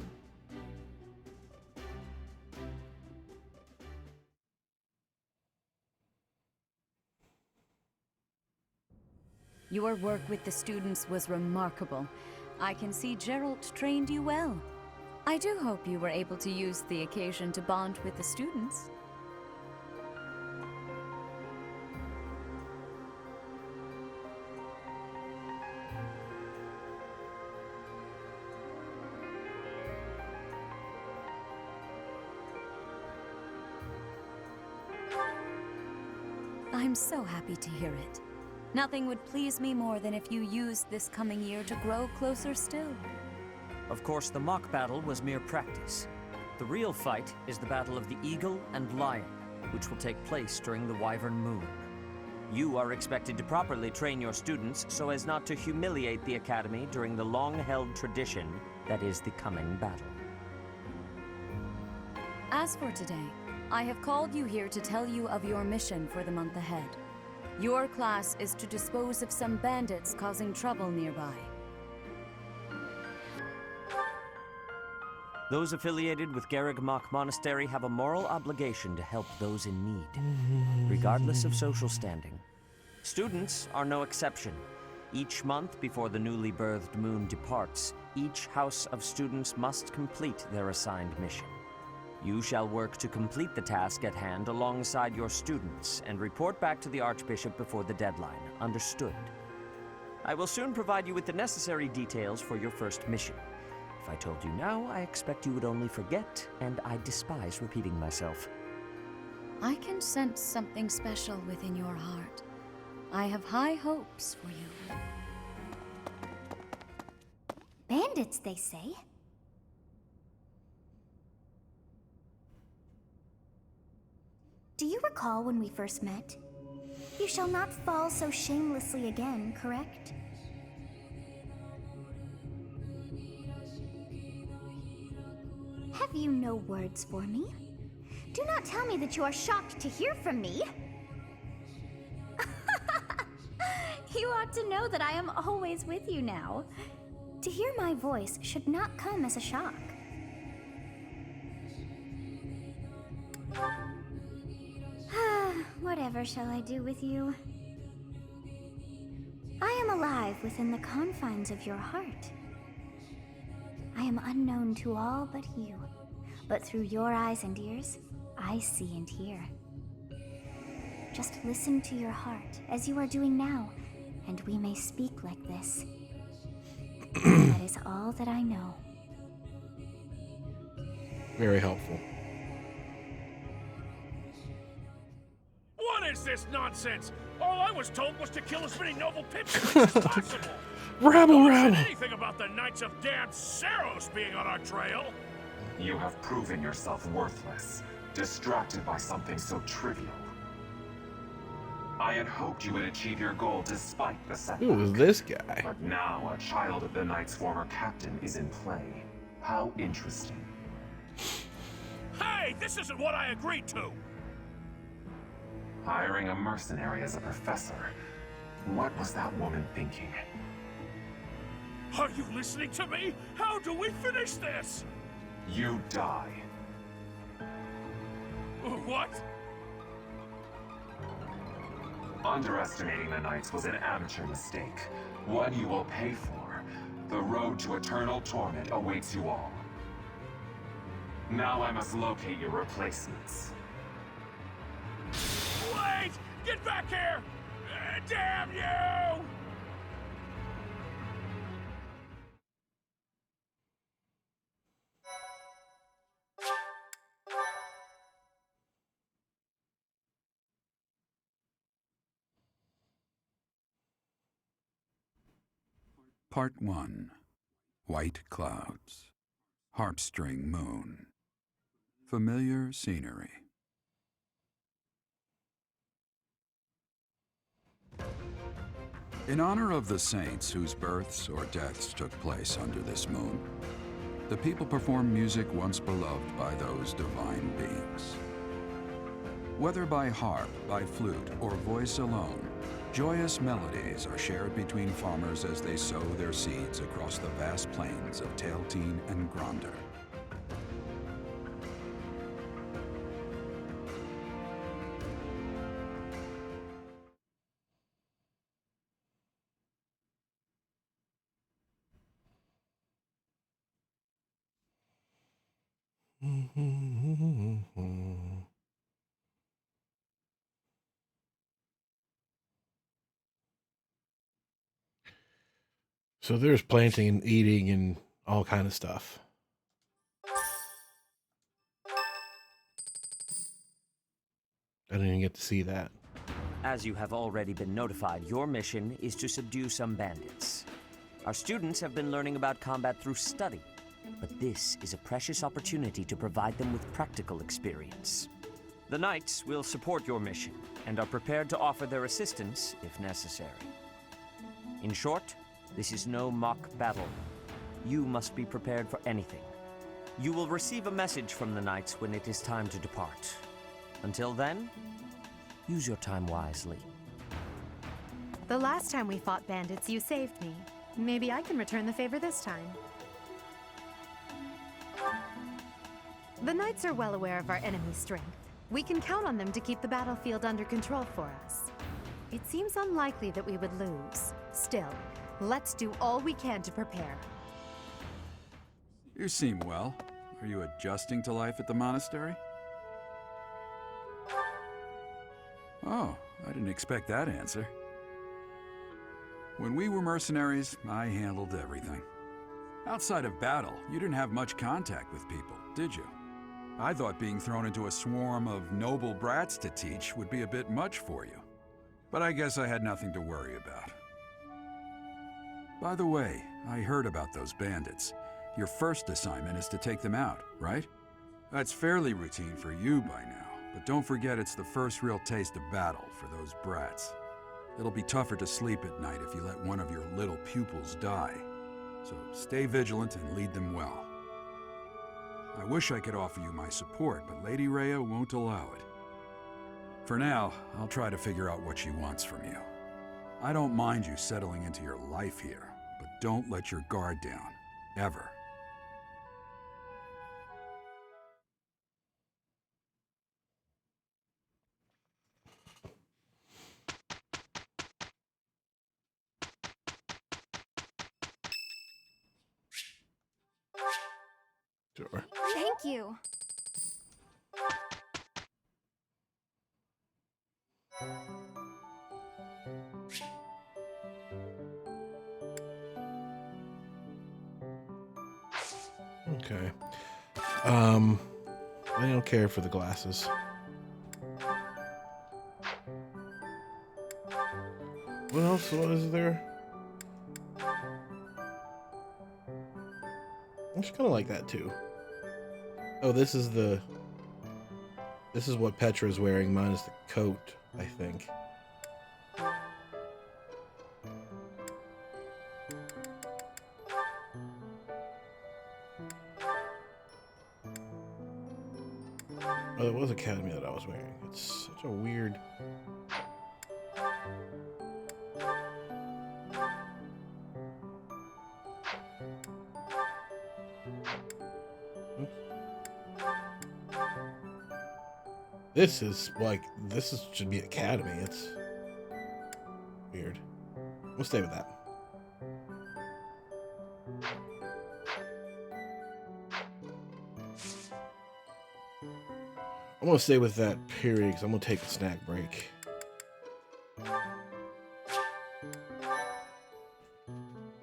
Your work with the students was remarkable. I can see Geralt trained you well. I do hope you were able to use the occasion to bond with the students. I'm so happy to hear it. Nothing would please me more than if you used this coming year to grow closer still. Of course, the mock battle was mere practice. The real fight is the Battle of the Eagle and Lion, which will take place during the Wyvern Moon. You are expected to properly train your students so as not to humiliate the Academy during the long-held tradition that is the coming battle. As for today, I have called you here to tell you of your mission for the month ahead. Your class is to dispose of some bandits causing trouble nearby. Those affiliated with Garreg-Mach Monastery have a moral obligation to help those in need, regardless of social standing. Students are no exception. Each month before the newly birthed moon departs, each house of students must complete their assigned mission. You shall work to complete the task at hand alongside your students and report back to the Archbishop before the deadline. Understood? I will soon provide you with the necessary details for your first mission. If I told you now, I expect you would only forget, and I despise repeating myself. I can sense something special within your heart. I have high hopes for you. Bandits, they say? Do you recall when we first met? You shall not fall so shamelessly again, correct? Have you no words for me? Do not tell me that you are shocked to hear from me. You ought to know that I am always with you now. To hear my voice should not come as a shock. Whatever shall I do with you? I am alive within the confines of your heart. I am unknown to all but you, but through your eyes and ears, I see and hear. Just listen to your heart, as you are doing now, and we may speak like this. That is all that I know. Very helpful. What is this nonsense? All I was told was to kill as many noble pips as possible. Rabble, No one rabble. said anything about the Knights of Damned Saros being on our trail. You have proven yourself worthless, distracted by something so trivial. I had hoped you would achieve your goal despite the setback. Who is this guy? But now a child of the Knight's former captain is in play. How interesting. Hey, this isn't what I agreed to. Hiring a mercenary as a professor. What was that woman thinking? Are you listening to me? How do we finish this? You die. What? Underestimating the Knights was an amateur mistake. One you will pay for. The road to eternal torment awaits you all. Now I must locate your replacements. Wait! Get back here! Damn you! Part 1. White Clouds. Harpstring Moon. Familiar scenery. In honor of the saints whose births or deaths took place under this moon, the people perform music once beloved by those divine beings. Whether by harp, by flute, or voice alone, joyous melodies are shared between farmers as they sow their seeds across the vast plains of Tailteen and Gronder. So there's planting and eating and all kind of stuff. I didn't even get to see that. As you have already been notified, your mission is to subdue some bandits. Our students have been learning about combat through study, but this is a precious opportunity to provide them with practical experience. The Knights will support your mission and are prepared to offer their assistance if necessary. In short, this is no mock battle. You must be prepared for anything. You will receive a message from the Knights when it is time to depart. Until then, use your time wisely. The last time we fought bandits, you saved me. Maybe I can return the favor this time. The Knights are well aware of our enemy's strength. We can count on them to keep the battlefield under control for us. It seems unlikely that we would lose. Still, let's do all we can to prepare. You seem well. Are you adjusting to life at the monastery? Oh, I didn't expect that answer. When we were mercenaries, I handled everything. Outside of battle, you didn't have much contact with people, did you? I thought being thrown into a swarm of noble brats to teach would be a bit much for you. But I guess I had nothing to worry about. By the way, I heard about those bandits. Your first assignment is to take them out, right? That's fairly routine for you by now, but don't forget it's the first real taste of battle for those brats. It'll be tougher to sleep at night if you let one of your little pupils die. So stay vigilant and lead them well. I wish I could offer you my support, but Lady Rhea won't allow it. For now, I'll try to figure out what she wants from you. I don't mind you settling into your life here, but don't let your guard down, ever. Sure. Thank you. Okay. I don't care for the glasses. What else was there? I just kind of like that too. Oh, this is what Petra is wearing, minus the coat, I think. Oh, it was Academy that I was wearing. It's such a weird... This should be Academy. It's weird. We'll stay with that. I'm gonna stay with that period because I'm gonna take a snack break.